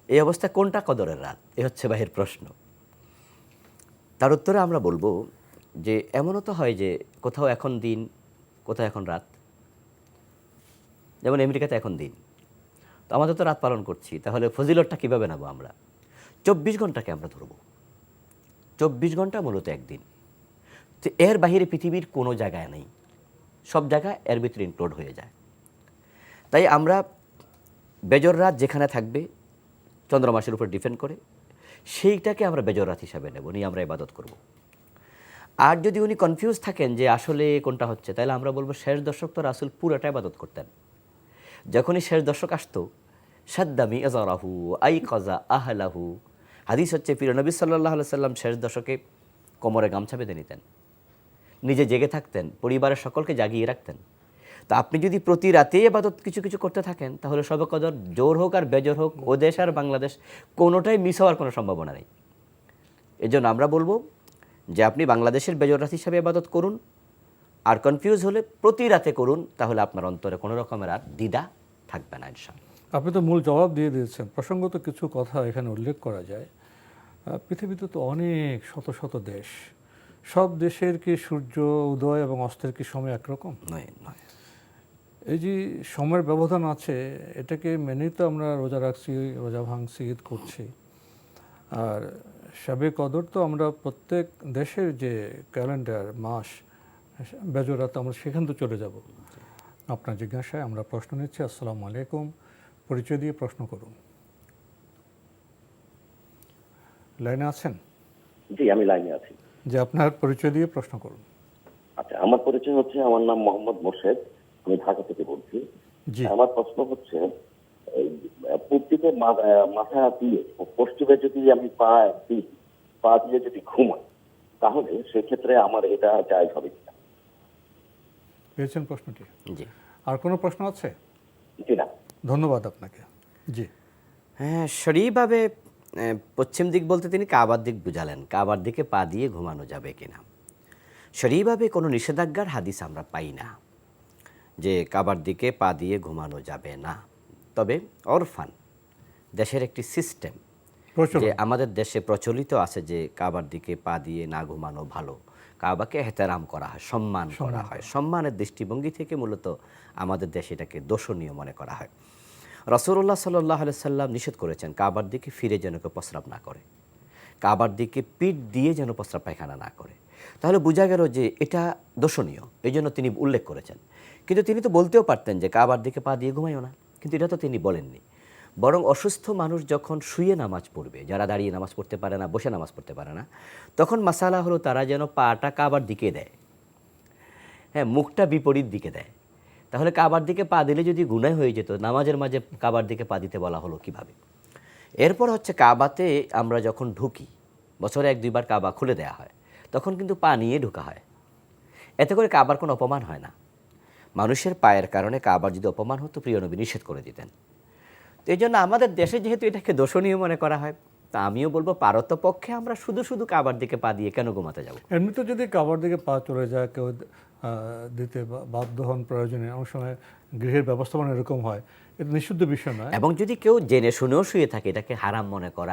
এই অবস্থা কোনটা কদরের রাত, এ হচ্ছে বাহির প্রশ্ন। তার উত্তরে আমরা বলবো যে এমনও তো হয় যে কোথাও এখন দিন, কোথাও এখন রাত। যেমন আমেরিকাতে এখন দিন, তো আমাদের তো রাত পালন করছি, তাহলে ফজিলতটা কীভাবে নেবো আমরা? 24 ঘন্টাকে আমরা ধরবো। 24 ঘন্টা মূলত একদিন। তো এর বাহিরে পৃথিবীর কোনো জায়গায় নেই, সব জায়গা এর ভিতরে ইনক্লুড হয়ে যায়। তাই আমরা বেজর রাত যেখানে থাকবে চন্দ্রমাসের উপর ডিপেন্ড করে, সেইটাকে আমরা বেজর রাত হিসাবে নেব, নিয়ে আমরা ইবাদত করব। আর যদি উনি কনফিউজ থাকেন যে আসলে কোনটা হচ্ছে, তাহলে আমরা বলবো শেষ দশক তো রাসূল পুরোটা ইবাদত করতেন। যখনই শেষ দশক আসতো, সাদ্দামি এজারাহু আই কাজা আহলাহু, হাদিস হচ্ছে প্রিয় নবী সাল্লাল্লাহু আলাইহি সাল্লাম শেষ দশকে কোমরে গামছা বেঁধে নিতেন, নিজে জেগে থাকতেন, পরিবারের সকলকে জাগিয়ে রাখতেন। তো আপনি যদি প্রতি রাতেই ইবাদত কিছু কিছু করতে থাকেন, তাহলে শবে কদর জোর হোক আর বেজোর হোক, ও দেশ আর বাংলাদেশ কোনোটাই মিস হওয়ার কোনো সম্ভাবনা নেই। এজন্য আমরা বলবো যে আপনি বাংলাদেশের বেজর রাত হিসাবে ইবাদত করুন, আর কনফিউজ হলে প্রতি রাতে করুন, তাহলে আপনার অন্তরে কোনো রকমের আর দ্বিধা থাকবে না ইনশাআল্লাহ। আপনি তো মূল জবাব দিয়ে দিয়েছেন। প্রসঙ্গত কিছু কথা এখানে উল্লেখ করা যায়। পৃথিবীতে তো অনেক শত শত দেশ, সব দেশের কি সূর্য উদয় এবং অস্তের কি সময় একরকম নয়? নয়। এই যে সময়ের ব্যবধান আছে, এটাকে মেনেই তো আমরা রোজা রাখছি, রোজা ভাঙছি, ঈদ করছি। আর শবে কদর তো আমরা প্রত্যেক দেশের যে ক্যালেন্ডার মাস বেজরাত, আমরা সেখান তো চলে যাব। আপনার জিজ্ঞাসায় আমরা প্রশ্ন নিচ্ছি। আসসালামু আলাইকুম, পরিচয় দিয়ে প্রশ্ন করুন। লাইনে আছেন? জি, আমি লাইনে আছি। যে আপনার পরিচয় দিয়ে প্রশ্ন করুন। আচ্ছা, আমার পরিচয় হচ্ছে, আমার নাম মোহাম্মদ মোর্শেদ, আমি ঢাকা থেকে বলছি। আমার প্রশ্ন হচ্ছে, পূব দিকে মাথা দিয়ে পশ্চিমে যদি আমি পা দিয়ে যদি ঘুমাই, তাহলে সেক্ষেত্রে আমার এটা জায়েজ হবে কিনা? পেয়েছেন প্রশ্নটি? জি। আর কোনো প্রশ্ন আছে? জি না। ধন্যবাদ আপনাকে। জি হ্যাঁ, শরীরভাবে পশ্চিম দিক বলতে তিনি কাবার দিক বুঝালেন, কাবার দিকে পা দিয়ে ঘুমানো যাবে কিনা। শরীরভাবে কোনো নিষেধাজ্ঞার হাদিস আমরা পাই না যে কাবার দিকে পা দিয়ে ঘুমানো যাবে না। তবে অরফান দেশের একটি সিস্টেম, যে আমাদের দেশে প্রচলিত আছে যে কাবার দিকে পা দিয়ে না ঘুমানো ভালো। কাবাকে এহতেরাম করা হয়, সম্মান করা হয়। সম্মানের দৃষ্টিভঙ্গি থেকে মূলত আমাদের দেশে এটাকে দোষণীয় মনে করা হয়। রাসূলুল্লাহ সাল্লাল্লাহু আলাইহি সাল্লাম নিষেধ করেছেন কাবার দিকে ফিরে যেন কেউ প্রস্রাব না করে, কাবার দিকে পিঠ দিয়ে যেন প্রস্রাব পায়খানা না করে। তাহলে বোঝা গেল যে এটা দোষণীয়, এই জন্য তিনি উল্লেখ করেছেন। কিন্তু তিনি তো বলতেও পারতেন যে কাবার দিকে পা দিয়ে ঘুমাইও না, কিন্তু এটা তো তিনি বলেননি। বরং অসুস্থ মানুষ যখন শুয়ে নামাজ পড়বে, যারা দাঁড়িয়ে নামাজ পড়তে পারে না, বসে নামাজ পড়তে পারে না, তখন মাসালা হলো তারা যেন পাটা কাবার দিকে দেয়, হ্যাঁ, মুখটা বিপরীত দিকে দেয়। তাহলে কাবার দিকে পা দিলে যদি গুনাহ হয়ে যেত, নামাজের মাঝে কাবার দিকে পা দিতে বলা হলো কিভাবে? এরপর হচ্ছে কাবাতে আমরা যখন ঢুকি, বছরে 1-2 বার কাবা খুলে দেওয়া হয়, তখন কিন্তু পা নিয়ে ঢোকা হয়। এতে করে কাবার কোনো অপমান হয় না। মানুষের পায়ের কারণে কাবার যদি অপমান হতো, প্রিয় নবী নিষেধ করে দিতেন। তো এই জন্য আমাদের দেশে যেহেতু এটাকে দোষণীয় মনে করা হয়, তা আমিও বলবো পারতপক্ষে আমরা শুধু শুধু কাবার দিকে পা দিয়ে কেন ঘুমাতে যাব? এমনিতে যদি কাবার দিকে পা চলে যায়, কেউ দিতে বাধ্য হন প্রয়োজনে, অনেক সময় গৃহের ব্যবস্থাপনা এরকম হয়, এটা নিষিদ্ধ বিষয় নয়। এবং যদি কেউ জেনে শুনেও শুয়ে থাকে, এটাকে হারাম মনে করা,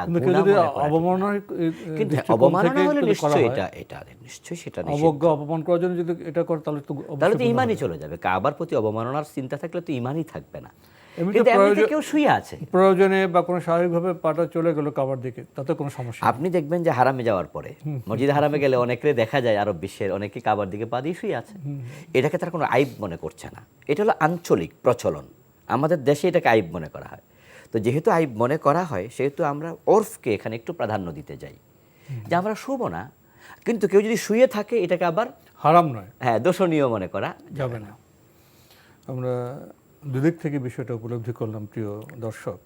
অবমাননা হলে নিশ্চয়ই এটা নিশ্চয়ই সেটা অবজ্ঞা অপমান করার জন্য যদি এটা করে, তাহলে তো ইমানই চলে যাবে। কাবার প্রতি অবমাননার চিন্তা থাকলে তো ইমানই থাকবে না। কিন্তু এমনিতে কেউ শুয়ে আছে, প্রয়োজনে বা কোনো স্বাভাবিকভাবে পাটা চলে গেল কাবার দিকে, তাতে কোনো সমস্যা নেই। আপনি দেখবেন যে হারামে যাওয়ার পরে, মসজিদে হারামে গেলে অনেকে দেখা যায় আরব বিশ্বের অনেকে কাবার দিকে পা দিয়ে শুয়ে আছে, এটাকে তারা কোনো আইব মনে করছে না। এটা হলো আঞ্চলিক প্রচলন, আমাদের দেশে এটাকে আইব মনে করা হয়। তো যেহেতু আইব মনে করা হয়, সেহেতু আমরা ওরফকে এখানে একটু প্রাধান্য দিতে যাই, যে আমরা শুব না। কিন্তু কেউ যদি শুয়ে থাকে, এটাকে আবার হারাম নয়, হ্যাঁ, দোষণীয় মনে করা যাবে না। আমরা দুদিক থেকে বিষয়টা উপলব্ধি করলাম। প্রিয় দর্শক,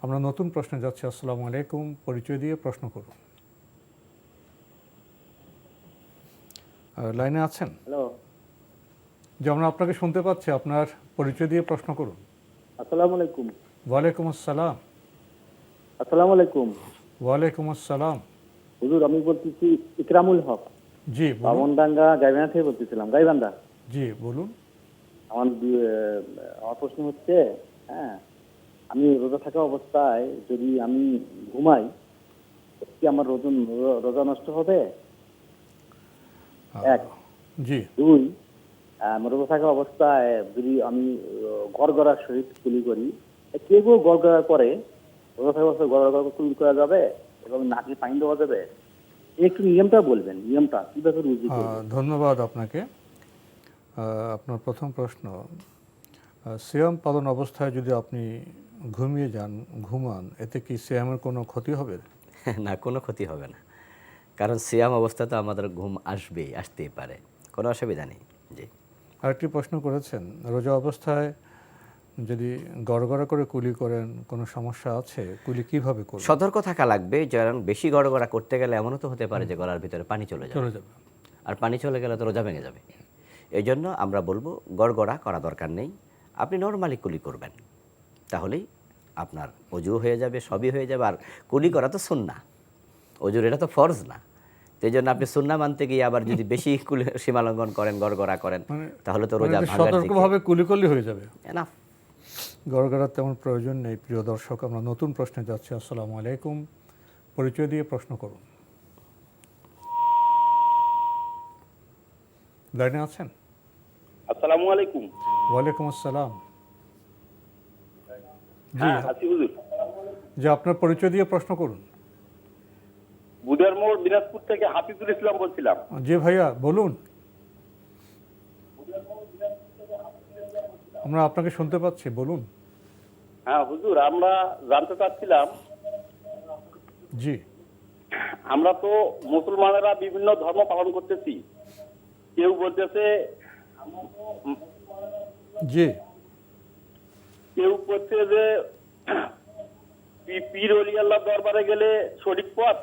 আমরা নতুন প্রশ্নে যাচ্ছি। আসসালামু আলাইকুম, পরিচয় দিয়ে প্রশ্ন করুন। লাইনে আছেন? হ্যালো, যে আমরা আপনাকে শুনতে পাচ্ছি, আপনার পরিচয় দিয়ে প্রশ্ন করুন। আসসালামু আলাইকুম। ওয়ালাইকুম আসসালাম। আসসালামু আলাইকুম। ওয়ালাইকুম আসসালাম। হুজুর, আমি বলতেছি ইকরামুল হক। জি বলুন। বামনডাঙ্গা গাইবান্ধা থেকে বলতেছিলাম, গাইবান্ধা। জি বলুন। আমার প্রশ্ন হচ্ছে, হ্যাঁ, আমি রোজা থাকা অবস্থায় যদি আমি ঘুমাই, কি আমার রোজা নষ্ট হবে? এক। জি। দুই, রোজা থাকা অবস্থায় যদি আমি গড়গড়ার সহিত কুলি করি, কেউ গড়গড়ার পরে রোজা থাকা অবস্থায় গড়গড়া কুলি করা যাবে এবং নাকে পানি দেওয়া যাবে? একটু নিয়মটা বলবেন, নিয়মটা কিভাবে রুজু করবেন? ধন্যবাদ আপনাকে। আপনার প্রথম প্রশ্ন, সিয়াম পালন অবস্থায় যদি আপনি ঘুমিয়ে যান, ঘুমান, এতে কি সিয়ামের কোনো ক্ষতি হবে? না, কোনো ক্ষতি হবে না, কারণ সিয়াম অবস্থা তো আমাদের ঘুম আসতেই পারে, কোনো অসুবিধা নেই। জি। আরেকটি প্রশ্ন করেছেন, রোজা অবস্থায় যদি গড়গড়া করে কুলি করেন কোনো সমস্যা আছে? কুলি কিভাবে করবেন? সতর্ক থাকা লাগবে, কারণ বেশি গড়গড়া করতে গেলে এমনও তো হতে পারে যে গলার ভিতরে পানি চলে যাবে, আর পানি চলে গেলে তো রোজা ভেঙে যাবে। এই জন্য আমরা বলবো গড়গড়া করা দরকার নেই, আপনি নর্মালি কুলি করবেন, তাহলেই আপনার অজু হয়ে যাবে, সবই হয়ে যাবে। আর কুলি করা তো সুন্নাহ, অজুর এটা তো ফরজ না। তো এই জন্য আপনি সুন্নাহ মানতে গিয়ে আবার যদি বেশি কুলি সীমালঙ্ঘন করেন, গড়গড়া করেন, তাহলে তো রোজা ভাঙার দিকে। সতর্কভাবে কুলি করলে হয়ে যাবে, এনাফ। গড়গড়ার তেমন প্রয়োজন নেই। প্রিয় দর্শক, আমরা নতুন প্রশ্নে যাচ্ছি। আসসালামু আলাইকুম, পরিচয় দিয়ে প্রশ্ন করুন। লাইনে আছেন? আসসালামু আলাইকুম। ওয়ালাইকুম আসসালাম। হ্যাঁ, আছি হুজুর। যে আপনার পরিচয় দিয়ে প্রশ্ন করুন। বুদার মোড়, দিনাজপুর থেকে হাফিজুল ইসলাম বলছিলাম। জি ভাইয়া বলুন, আমরা আপনাকে শুনতে পাচ্ছি, বলুন। হ্যাঁ হুজুর, আমরা জানতে চাচ্ছিলাম, জি, আমরা তো মুসলমানেরা বিভিন্ন ধর্ম পালন করতেছি, কেউ বলতেছে জি, কেউ করছে যে পীর ওলি আল্লাহ দরবারে গেলে সঠিক পথ,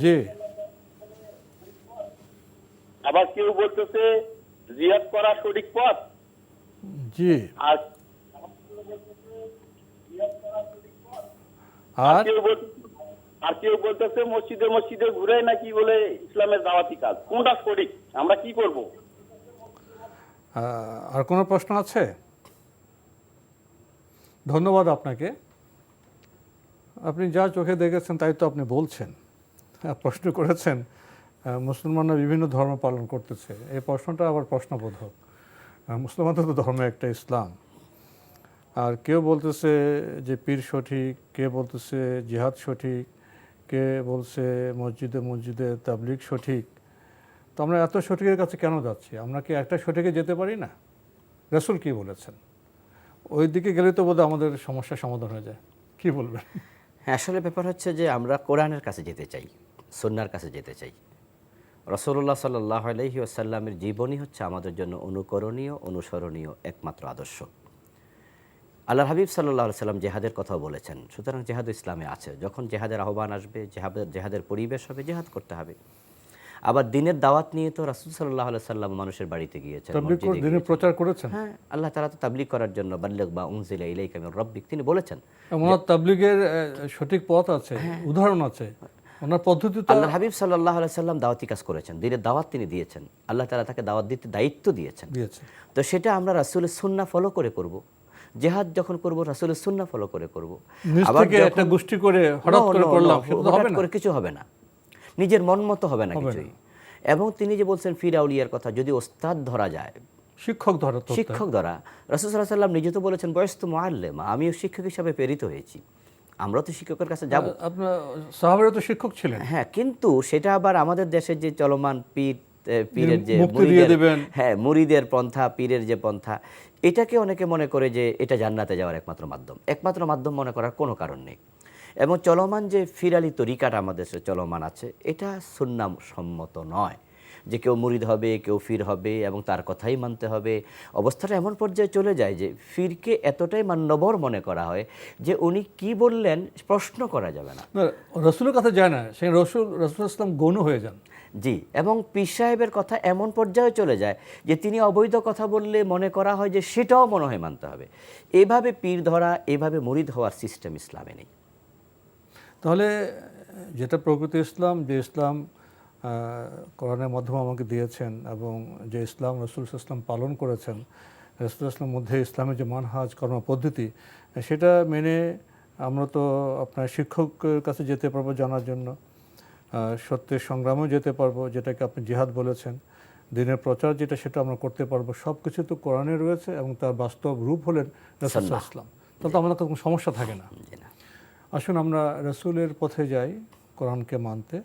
জি, আবার কেউ বলতেছে জিহাদ করা সঠিক পথ, জি, আর কেউ বলতেছে মসজিদে মসজিদে ঘুরে নাকি বলে ইসলামের দাওয়াতি কাজ। কোনটা সঠিক, আমরা কি করব? আর কোনো প্রশ্ন আছে? ধন্যবাদ আপনাকে। আপনি যা চোখে দেখেছেন তাই তো আপনি বলছেন। প্রশ্ন করেছেন মুসলমানরা বিভিন্ন ধর্ম পালন করতেছে, এই প্রশ্নটা আবার প্রশ্নবোধক। মুসলমানদের তো ধর্ম একটা, ইসলাম। আর কেউ বলতেছে যে পীর সঠিক, কে বলতেছে জিহাদ সঠিক, কে বলছে মসজিদে মসজিদে তাবলিগ সঠিক। তো আমরা এত সঠিকের কাছে কেন যাচ্ছি? আমরা কি একটা সঠিকে যেতে পারি না? রাসূল কি বলেছেন? ওই দিকে গেলে তো বোধহয় আমাদের সমস্যার সমাধান হয়ে যায়। কি বলবেন? হ্যাঁ, আসলে ব্যাপার হচ্ছে যে আমরা কোরআনের কাছে যেতে চাই, সুন্নাহর কাছে যেতে চাই। রাসূলুল্লাহ সাল্লাল্লাহু আলাইহি ওয়াসাল্লামের জীবনী হচ্ছে আমাদের জন্য অনুকরণীয়, অনুসরণীয় একমাত্র আদর্শ। আল্লাহর হাবিব সাল্লাল্লাহু আলাইহি সাল্লাম জেহাদের কথাও বলেছেন, সুতরাং জেহাদ ইসলামে আছে। যখন জেহাদের আহ্বান আসবে, জেহাদের পরিবেশ হবে, জেহাদ করতে হবে। আবার দিনের দাওয়াত নিয়ে তো রাসূল সাল্লাল্লাহু আলাইহি সাল্লাম মানুষের বাড়িতে গিয়েছেন, মসজিদে দিনের প্রচার করেছেন। হ্যাঁ, আল্লাহ তাআলা তো তাবলীগ করার জন্য বাল্লিগ বা উনজিলা ইলাইকা মির রাব্বিক তিনি বলেছেন। ওনার তাবলীগের সঠিক পথ আছে, উদাহরণ আছে, ওনার পদ্ধতি। আল্লাহর হাবিব সাল্লাল্লাহু আলাইহি সাল্লাম দাওয়াতি কাজ করেছেন, দিনের দাওয়াত তিনি দিয়েছেন, আল্লাহ তাআলা তাকে দাওয়াত দিতে দায়িত্ব দিয়েছেন। তো সেটা আমরা রাসূলের সুন্নাহ ফলো করে করব। জেহাদ যখন করব রাসূলের সুন্নাহ ফলো করে করব। আবার একটা গোষ্ঠী করে হঠাৎ করে করলাম, হঠাৎ করে কিছু হবে না, নিজের মন মতো হবে না কিছুই। এবং তিনি যে বলছেন ফির আউলিয়ার কথা, যদি ওস্তাদ ধরা যায়, শিক্ষক ধরা তো শিক্ষক ধরা। রাসূল সাল্লাল্লাহু আলাইহি ওয়াসাল্লাম নিজে তো বলেছেন বয়স্তু মুআল্লিমা, আমিও শিক্ষক হিসাবে প্রেরিত হয়েছি, আমরা তো শিক্ষকের কাছে যাব। আপনার সাহাবারা তো শিক্ষক ছিলেন। হ্যাঁ, কিন্তু সেটা আবার আমাদের দেশের যে চলমান পীরের যে মুক্তি দিয়ে দিবেন, হ্যাঁ মুরিদের পন্থা, পীরের যে পন্থা, এটাকে অনেকে মনে করে যে এটা জান্নাতে যাওয়ার একমাত্র মাধ্যম মনে করার কোনো কারণ নেই। এবং চলমান যে ফিরালি তরিকাটা আমাদের দেশে চলমান আছে, এটা সুন্নাহ সম্মত নয় যে কেউ মুরিদ হবে, কেউ ফির হবে এবং তার কথাই মানতে হবে। অবস্থাটা এমন পর্যায়ে চলে যায় যে ফিরকে এতটাই মান্যবর মনে করা হয় যে উনি কি বললেন প্রশ্ন করা যাবে না। রসুলের কথা যায় না, সেই রাসূল ইসলাম গৌণ হয়ে যান। জি, এবং পীর সাহেবের কথা এমন পর্যায়ে চলে যায় যে তিনি অবৈধ কথা বললে মনে করা হয় যে সেটাও মনে হয় মানতে হবে। এভাবে পীর ধরা, এভাবে মুরিদ হওয়ার সিস্টেম ইসলামে নেই। তাহলে যেটা প্রকৃত ইসলাম, যে ইসলাম কোরআনের মাধ্যমে আমাকে দিয়েছেন এবং যে ইসলাম রাসূল ইসলাম পালন করেছেন, রাসূল ইসলামের মধ্যে ইসলামের যে মানহাজ কর্মপদ্ধতি, সেটা মেনে আমরা তো আপনার শিক্ষকের কাছে যেতে পারবো জানার জন্য, সত্যের সংগ্রামেও যেতে পারবো, যেটাকে আপনি জিহাদ বলেছেন, দিনের প্রচার যেটা সেটা আমরা করতে পারবো। সব কিছু তো কোরআনে রয়েছে এবং তার বাস্তব রূপ হলেন রাসূল ইসলাম। তাহলে তো আমাদের কোনো সমস্যা থাকে না। আসুন আমরা রাসূলের পথে যাই কোরআনকে মানতে,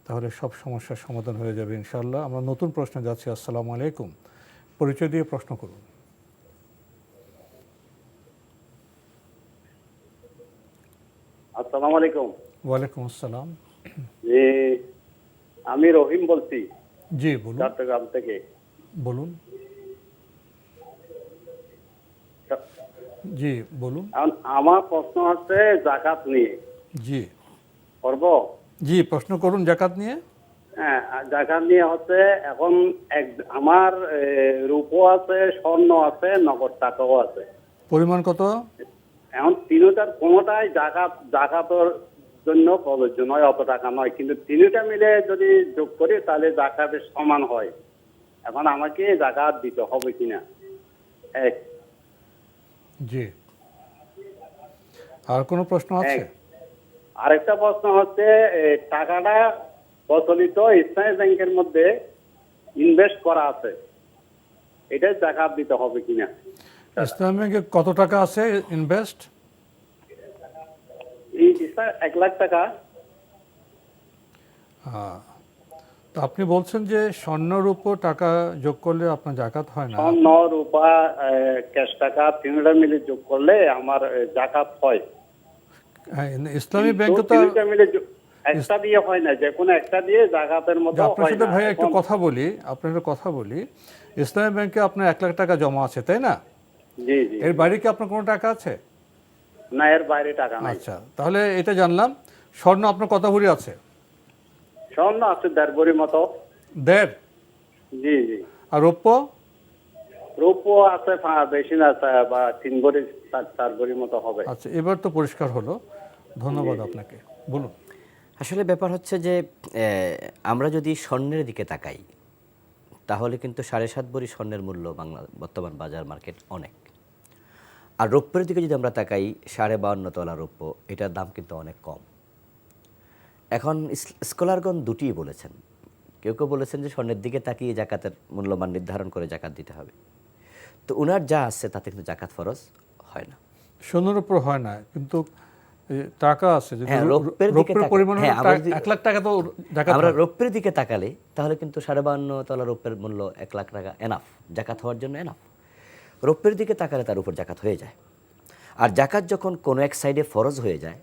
তাহলে সব সমস্যার সমাধান হয়ে যাবে ইনশাআল্লাহ। আমরা নতুন প্রশ্নে যাচ্ছি। আসসালামু আলাইকুম, পরিচয় দিয়ে প্রশ্ন করুন। আসসালামু আলাইকুম। ওয়ালাইকুম আসসালাম। জি, আমি রহিম বলছি। জি বলুন। চট্টগ্রাম থেকে। বলুন। জি বলুন। আমার প্রশ্ন হচ্ছে জাকাত নিয়ে। জি করব? জি, প্রশ্ন করুন জাকাত নিয়ে। হ্যাঁ, জাকাত নিয়ে হচ্ছে এখন আমার রূপো আছে, স্বর্ণ আছে, নগদ টাকাও আছে। পরিমাণ কত? এখন তিনটার কোনোটাই জাকাতের জন্য প্রযোজ্য নয়, অত টাকা নয়, কিন্তু তিনটা মিলে যদি যোগ করি তাহলে জাকাতের সমান হয়। এখন আমাকে জাকাত দিতে হবে কিনা? এক। জি, আর কোনো প্রশ্ন আছে? আরেকটা প্রশ্ন হচ্ছে টাকাটা প্রচলিত ইসলামী ব্যাংকের মধ্যে ইনভেস্ট করা আছে, এটা জাকাত দিতে হবে কিনা? ইসলামী ব্যাংকে কত টাকা আছে ইনভেস্ট? এই 1 লাখ টাকা। তো আপনি বলছেন যে স্বর্ণর উপর টাকা যোগ করলে আপনার জাকাত হয় না? স্বর্ণ, রূপা, ক্যাশ টাকা তিনটা মিলে যোগ করলে আমার জাকাত হয়। ইসলামী ব্যাংকে তো তিনটা মিলে একটা দিয়ে হয় না, যে কোনো একটা দিয়ে জাকাতের মতো হয় না। আপনার সাথে ভাই একটু কথা বলি, ইসলামী ব্যাংকে আপনার 1 লাখ টাকা জমা আছে, তাই না? জি জি। এর বাইরে কি আপনার কোনো টাকা আছে? না, এর বাইরে টাকা নাই। আচ্ছা, তাহলে এটা জানলাম। স্বর্ণ আপনার কত ভরি আছে? স্বর্ণ আছে 1.5 ভরি মতো। 1.5? জি জি। আর রৌপ্য? রৌপ্য আছে বেশি না, বা 3 ভরি 4 ভরি মতো হবে। আচ্ছা, এবার তো পরিষ্কার হলো, ধন্যবাদ আপনাকে। বলুন। আসলে ব্যাপার হচ্ছে যে আমরা যদি স্বর্ণের দিকে তাকাই তাহলে কিন্তু 7.5 ভরি স্বর্ণের মূল্য বর্তমান বাজার মার্কেট অনেক। আর রৌপ্যের দিকে যদি আমরা তাকাই 52.5 তোলা রৌপ্য, এটার দাম কিন্তু অনেক কম। এখন স্কলারগণ দুটিই বলেছেন, কেউ কেউ বলেছেন যে স্বর্ণের দিকে তাকিয়ে জাকাতের মূল্যমান নির্ধারণ করে জাকাত দিতে হবে। তো ওনার যা আছে তাতে কিন্তু জাকাত ফরজ হয় না। স্বর্ণের উপর হয় না, কিন্তু টাকা আছে। রৌপ্যের পরিমাণ 1 লাখ টাকা, তো আমরা রৌপ্যের দিকে তাকালে তাহলে কিন্তু 52.5 তোলা রৌপ্যের মূল্য 1 লাখ টাকা এনাফ, জাকাত হওয়ার জন্য এনাফ। রৌপ্যের দিকে তাকালে তার উপর জাকাত হয়ে যায়। আর জাকাত যখন কোনো এক সাইডে ফরজ হয়ে যায়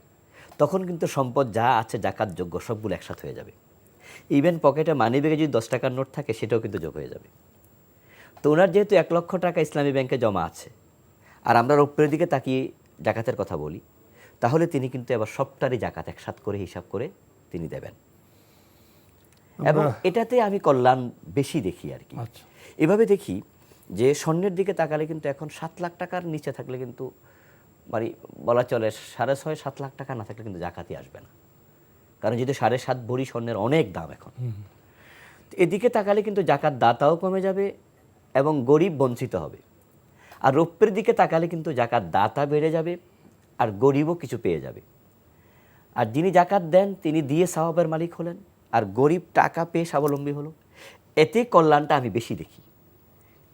তখন কিন্তু সম্পদ যা আছে জাকাত যোগ্য সবগুলো একসাথে হয়ে যাবে। ইভেন পকেটে মানি ব্যাগে যদি 10 টাকার নোট থাকে সেটাও কিন্তু যোগ হয়ে যাবে। তো ওনার যেহেতু 1 লক্ষ টাকা ইসলামী ব্যাংকে জমা আছে, আর আমরা রৌপ্যের দিকে তাকিয়ে জাকাতের কথা বলি, তাহলে তিনি কিন্তু এবার সবটারই জাকাত একসাথ করে হিসাব করে তিনি দেবেন। এবং এটাতে আমি কল্যাণ বেশি দেখি আর কি। এভাবে দেখি যে স্বর্ণের দিকে তাকালে কিন্তু এখন 7 লাখ টাকার নিচে থাকলে কিন্তু মানে বলা চলে 6.5-7 লাখ টাকা না থাকলে কিন্তু জাকাতই আসবে না, কারণ যদি 7.5 ভরি স্বর্ণের অনেক দাম এখন। এদিকে তাকালে কিন্তু জাকাত দাতাও কমে যাবে এবং গরিব বঞ্চিত হবে। আর রৌপ্যের দিকে তাকালে কিন্তু জাকাত দাতা বেড়ে যাবে আর গরিবও কিছু পেয়ে যাবে। আর যিনি জাকাত দেন তিনি দিয়ে সওয়াবের মালিক হলেন, আর গরিব টাকা পেয়ে স্বাবলম্বী হলো। এতে কল্যাণটা আমি বেশি দেখি।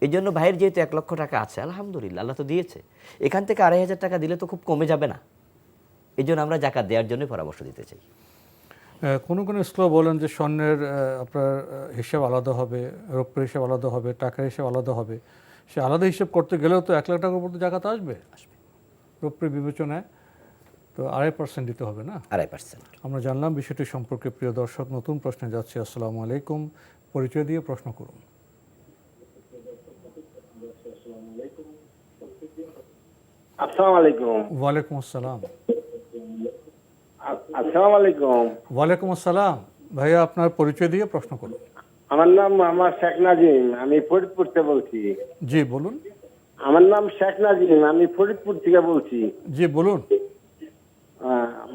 এই জন্য ভাইয়ের যেহেতু 1 লক্ষ টাকা আছে, আলহামদুলিল্লাহ, আল্লাহ তো দিয়েছে, এখান থেকে 2,500 টাকা দিলে তো খুব কমে যাবে না। এই জন্য আমরা জাকাত দেওয়ার জন্য পরামর্শ দিতে চাই। কোনো কোনো স্কুল বলেন যে স্বর্ণের আপনার হিসাব আলাদা হবে, রৌপ্যের হিসাব আলাদা হবে, টাকার হিসাব আলাদা হবে। সে আলাদা হিসাব করতে গেলেও তো 1 লাখ টাকার উপর তো জাকাত আসবে, রৌপ্যের বিবেচনায় তো 2.5% দিতে হবে না? 2.5%। আমরা জানলাম বিষয়টি সম্পর্কে। প্রিয় দর্শক, নতুন প্রশ্নে যাচ্ছে। আসসালামু আলাইকুম, পরিচয় দিয়ে প্রশ্ন করুন। আসসালামু আলাইকুম। ওয়ালাইকুম আসসালাম। আসসালামু আলাইকুম। ওয়ালাইকুম আসসালাম। ভাইয়া, আপনার পরিচয় দিয়ে প্রশ্ন করুন। আমার নাম শেখ নাজিম, আমি ফরিদপুর থেকে বলছি। জি বলুন। আমার নাম শেখ নাজিম, আমি ফরিদপুর থেকে বলছি। জি বলুন।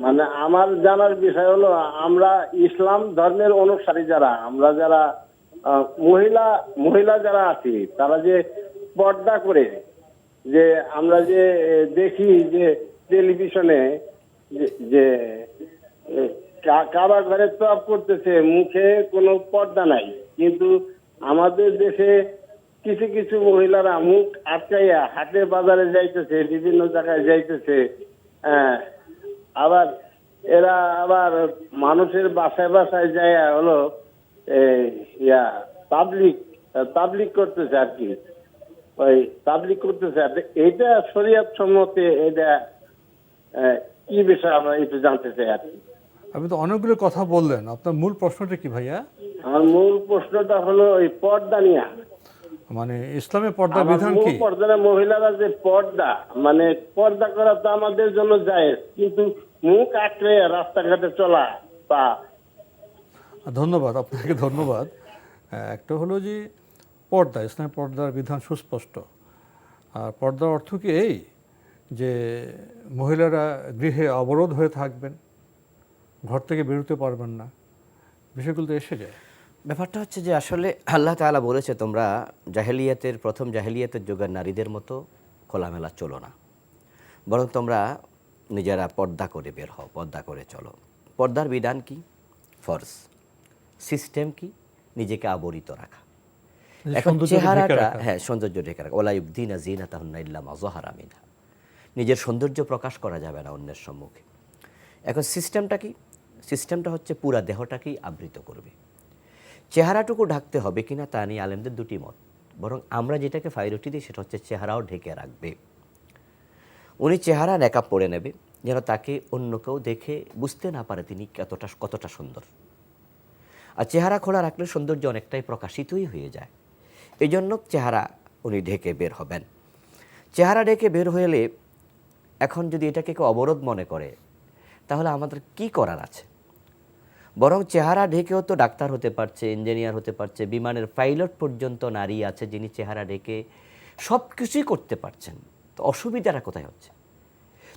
মানে আমার জানার বিষয় হলো, আমরা ইসলাম ধর্মের অনুসারী যারা, আমরা যারা মহিলা যারা আছি, তারা যে পর্দা করে, যে আমরা যে দেখি যে টেলিভিশনে যে কাবা ঘরে তওয়াফ করতেছে, মুখে কোনো পর্দা নাই, কিন্তু আমাদের দেশে কিছু কিছু মহিলারা মুখ আটকাইয়া হাটে বাজারে যাইতেছে, বিভিন্ন জায়গায় যাইতেছে। আবার এরা আবার মানুষের বাসায় বাসায় যায় হলো তাবলিগ করতেছে আর কি, ওই তাবলিগ করতেছে। এটা শরীয়ত সম্মতে এটা কি বিষয় আমরা একটু জানতে চাই আর কি। আপনি তো অনেকগুলো কথা বললেন, আপনার মূল প্রশ্নটা কি ভাইয়া? আমার মূল প্রশ্নটা হলো ওই পর্দা নিয়ে, মানে ইসলামে পর্দা বিধান কি? পর্দা, মহিলারা যে পর্দা, মানে পর্দা করা তো আমাদের জন্য জায়েজ, কিন্তু মুখ আঁকড়ে রাস্তাঘাটে চলা তা। ধন্যবাদ আপনাকে, ধন্যবাদ। একটা হলো যে পর্দা, ইসলামে পর্দার বিধান সুস্পষ্ট। আর পর্দার অর্থ কি এই যে মহিলারা গৃহে অবরোধ হয়ে থাকবেন, ঘর থেকে বেরোতে পারবেন না, বিষয়গুলো তো এসে যায়। ব্যাপারটা হচ্ছে যে আসলে আল্লাহ তাআলা বলেছে, তোমরা প্রথম জাহেলিয়াতের যুগের নারীদের মতো খোলামেলা চলো না, বরং তোমরা নিজেরা পর্দা করে বের হও, পর্দা করে চলো। পর্দার বিধান কি? ফরজ। সিস্টেম কি? নিজেকে আবরিত রাখা, চেহারাটা, হ্যাঁ, সৌন্দর্য ঢেকে রাখা। ওয়ালা ইউবদিনা যিনাতাহুন্না ইল্লা মা যাহারা মিনহা। নিজের সৌন্দর্য প্রকাশ করা যাবে না অন্যের সম্মুখে। এখন সিস্টেমটা কি? সিস্টেমটা হচ্ছে পুরা দেহটাকেই আবৃত করবে। চেহারাটুকু ঢাকতে হবে কিনা তা নিয়ে আলেমদের দুটি মত, বরং আমরা যেটাকে প্রায়োরিটি দিই সেটা হচ্ছে চেহারাও ঢেকে রাখবে। উনি চেহারা নেকাব পরে নেবে যেন তাকে অন্য কেউ দেখে বুঝতে না পারে তিনি কতটা সুন্দর। আর চেহারা খোলা রাখলে সৌন্দর্য অনেকটাই প্রকাশিতই হয়ে যায়। এই জন্য চেহারা উনি ঢেকে বের হবেন। চেহারা ঢেকে বের হলে এখন যদি এটাকে কেউ অবরোধ মনে করে, তাহলে আমাদের কি করার আছে? বরং চেহারা ঢেকেও তো ডাক্তার হতে পারছে, ইঞ্জিনিয়ার হতে পারছে, বিমানের পাইলট পর্যন্ত নারী আছে যিনি চেহারা ঢেকে সব কিছুই করতে পারছেন। তো অসুবিধাটা কোথায় হচ্ছে?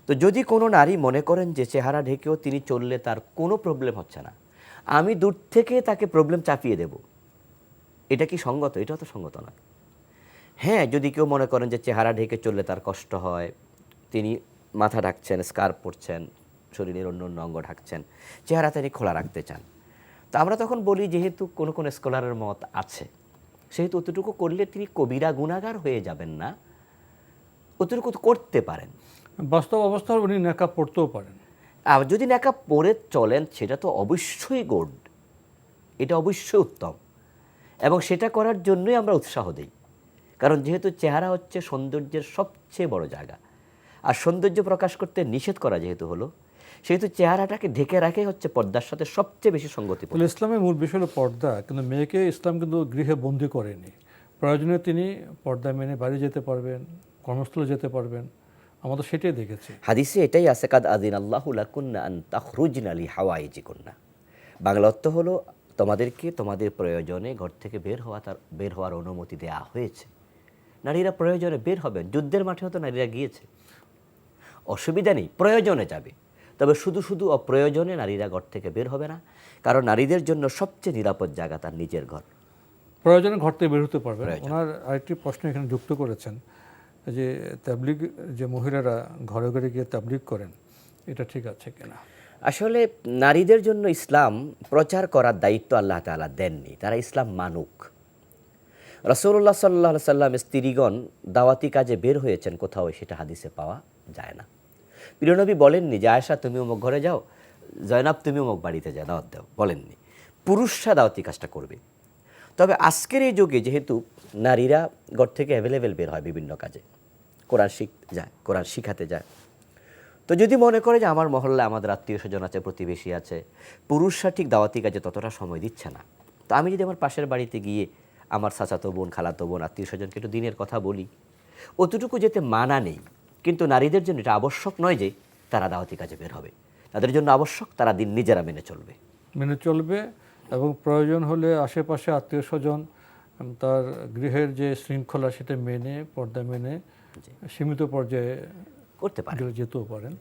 তো যদি কোনো নারী মনে করেন যে চেহারা ঢেকেও তিনি চললে তার কোনো প্রবলেম হচ্ছে না, আমি দূর থেকে তাকে প্রবলেম চাপিয়ে দেব, এটা কি সঙ্গত? এটাও তো সঙ্গত নয়। হ্যাঁ, যদি কেউ মনে করেন যে চেহারা ঢেকে চললে তার কষ্ট হয়, তিনি মাথা ঢাকছেন, স্কার্ফ পরছেন, শরীরের অন্য অন্য অঙ্গ ঢাকছেন, চেহারা তিনি খোলা রাখতে চান, তো আমরা তখন বলি যেহেতু কোনো কোনো স্কলারের মত আছে, সেহেতু অতটুকু করলে তিনি কবিরা গুনাহগার হয়ে যাবেন না, অতটুকু করতে পারেন। বাস্তব অবস্থায় উনি নেকাব পড়তেও পারেন। আর যদি নেকাব পরে চলেন সেটা তো অবশ্যই গুড, এটা অবশ্যই উত্তম, এবং সেটা করার জন্যই আমরা উৎসাহ দিই। কারণ যেহেতু চেহারা হচ্ছে সৌন্দর্যের সবচেয়ে বড় জায়গা, আর সৌন্দর্য প্রকাশ করতে নিষেধ করা যেহেতু হলো, সেহেতু চেহারাটাকে ঢেকে রাখাই হচ্ছে পর্দার সাথে সবচেয়ে বেশি সঙ্গতিপূর্ণ। ইসলামের মূল বিষয় হলো পর্দা, কিন্তু মেয়েকে ইসলাম কিন্তু গৃহে বন্দি করেনি। প্রয়োজনে তিনি পর্দা মেনে বাড়ি যেতে পারবেন, কর্মস্থলে যেতে পারবেন। আমরা সেটাই দেখেছি। হাদিসে এটাই আছে, কাদ আযিন আল্লাহু লাকুন্না আন তাখরুজনা লিহাওয়াইজিকুন্না। বাংলা অর্থ হলো, তোমাদেরকে তোমাদের প্রয়োজনে ঘর থেকে বের হওয়ার অনুমতি দেওয়া হয়েছে। নারীরা প্রয়োজনে বের হবেন, যুদ্ধের মাঠেও তো নারীরা গিয়েছে, অসুবিধা নেই, প্রয়োজনে যাবে। তবে শুধু শুধু অপ্রয়োজনে নারীরা ঘর থেকে বের হবে না, কারণ নারীদের জন্য সবচেয়ে নিরাপদ জায়গা তার নিজের ঘর। প্রয়োজনে ঘর থেকে বের হতে পারবে। ওনার আরেকটি প্রশ্ন এখানে যুক্ত করেছেন যে তাবলিগ, যে মহিলারা ঘরে ঘরে গিয়ে তাবলিগ করেন, এটা ঠিক আছে কিনা? আসলে নারীদের জন্য ইসলাম প্রচার করার দায়িত্ব আল্লাহ তাআলা দেননি, তারা ইসলাম মানুক। রাসূলুল্লাহ সাল্লাল্লাহু আলাইহি সাল্লাম স্ত্রীগণ দাওয়াতি কাজে বের হয়েছেন কোথাও, সেটা হাদিসে পাওয়া যায় না। প্রিয় নবী বলেননি যে আয়েশা তুমি অমুক ঘরে যাও, জয়নাব তুমি অমুক বাড়িতে যাও, দাওয়াত দাও, বলেননি। পুরুষরা দাওয়াতি কাজটা করবে। তবে আজকের এই যুগে যেহেতু নারীরা ঘর থেকে অ্যাভেলেবেল বের হয় বিভিন্ন কাজে, কোরআন শিখতে যায়, কোরআন শিখাতে যায়, তো যদি মনে করে যে আমার মহল্লায় আমাদের আত্মীয় স্বজন আছে, প্রতিবেশী আছে, পুরুষরা ঠিক দাওয়াতি কাজে ততটা সময় দিচ্ছে না, তো আমি যদি আমার পাশের বাড়িতে গিয়ে আমার চাচাতো বোন, খালাতো বোন, আত্মীয় স্বজনকে একটু দিনের কথা বলি, অতটুকু যেতে মানা নেই। কিন্তু নারীদের জন্য এটা আবশ্যক নয় যে তারা দাওয়াতি কাজে বের হবে। তাদের জন্য আবশ্যক তারা দিন নিজেরা মেনে চলবে এবং প্রয়োজন হলে আশেপাশে আত্মীয় স্বজন তার গৃহের যে শৃঙ্খলা সেটা মেনে, পর্দা মেনে সীমিত পর্যায়ে করতে পারে, যেতেও পারেন।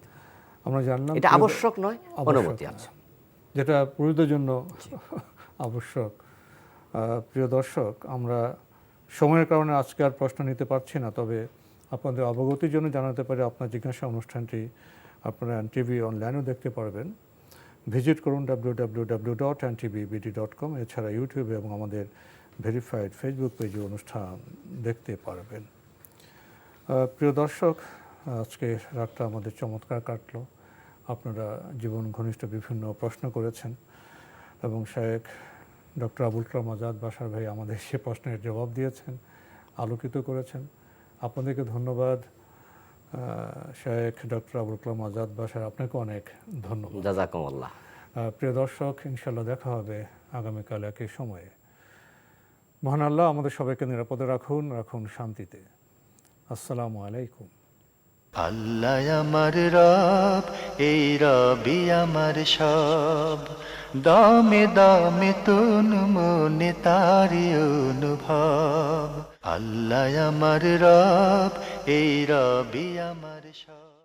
আমরা জানলাম এটা আবশ্যক নয়, অনুমতি আছে, যেটা পুরুষদের জন্য আবশ্যক। প্রিয় দর্শক, আমরা সময়ের কারণে আজকে আর প্রশ্ন নিতে পারছি না, তবে আপনাদের অবগতির জন্য জানাতে পারি আপনার জিজ্ঞাসা অনুষ্ঠানটি আপনারা এনটিভি অনলাইনেও দেখতে পারবেন। ভিজিট করুন www.ntvbd.com। এছাড়া ইউটিউবে এবং আমাদের ভেরিফাইড ফেসবুক পেজে অনুষ্ঠান দেখতে পারবেন। প্রিয় দর্শক, আজকে রাতটা আমাদের চমৎকার কাটলো। আপনারা জীবন ঘনিষ্ঠ বিভিন্ন প্রশ্ন করেছেন এবং শায়েখ ডক্টর আবুল কালাম আজাদ বাশার ভাই আমাদের সে প্রশ্নের জবাব দিয়েছেন, আলোকিত করেছেন। আপনাদেরকে ধন্যবাদ শায়েখ ডক্টর আবুল কালাম আজাদ বাশার, আপনাকে অনেক ধন্যবাদ। জাযাকুমুল্লাহ। প্রিয় দর্শক, ইনশাল্লাহ দেখা হবে আগামীকাল একই সময়ে। মহান আল্লাহ আমাদের সবাইকে নিরাপদে রাখুন শান্তিতে। আসসালামু আলাইকুম। আল্লাহ আমার রব, এই রবি আমার সব, দামে দামে তুন মনে তারি অনুভব। আল্লাহ আমার রব, এই রবি আমার সব।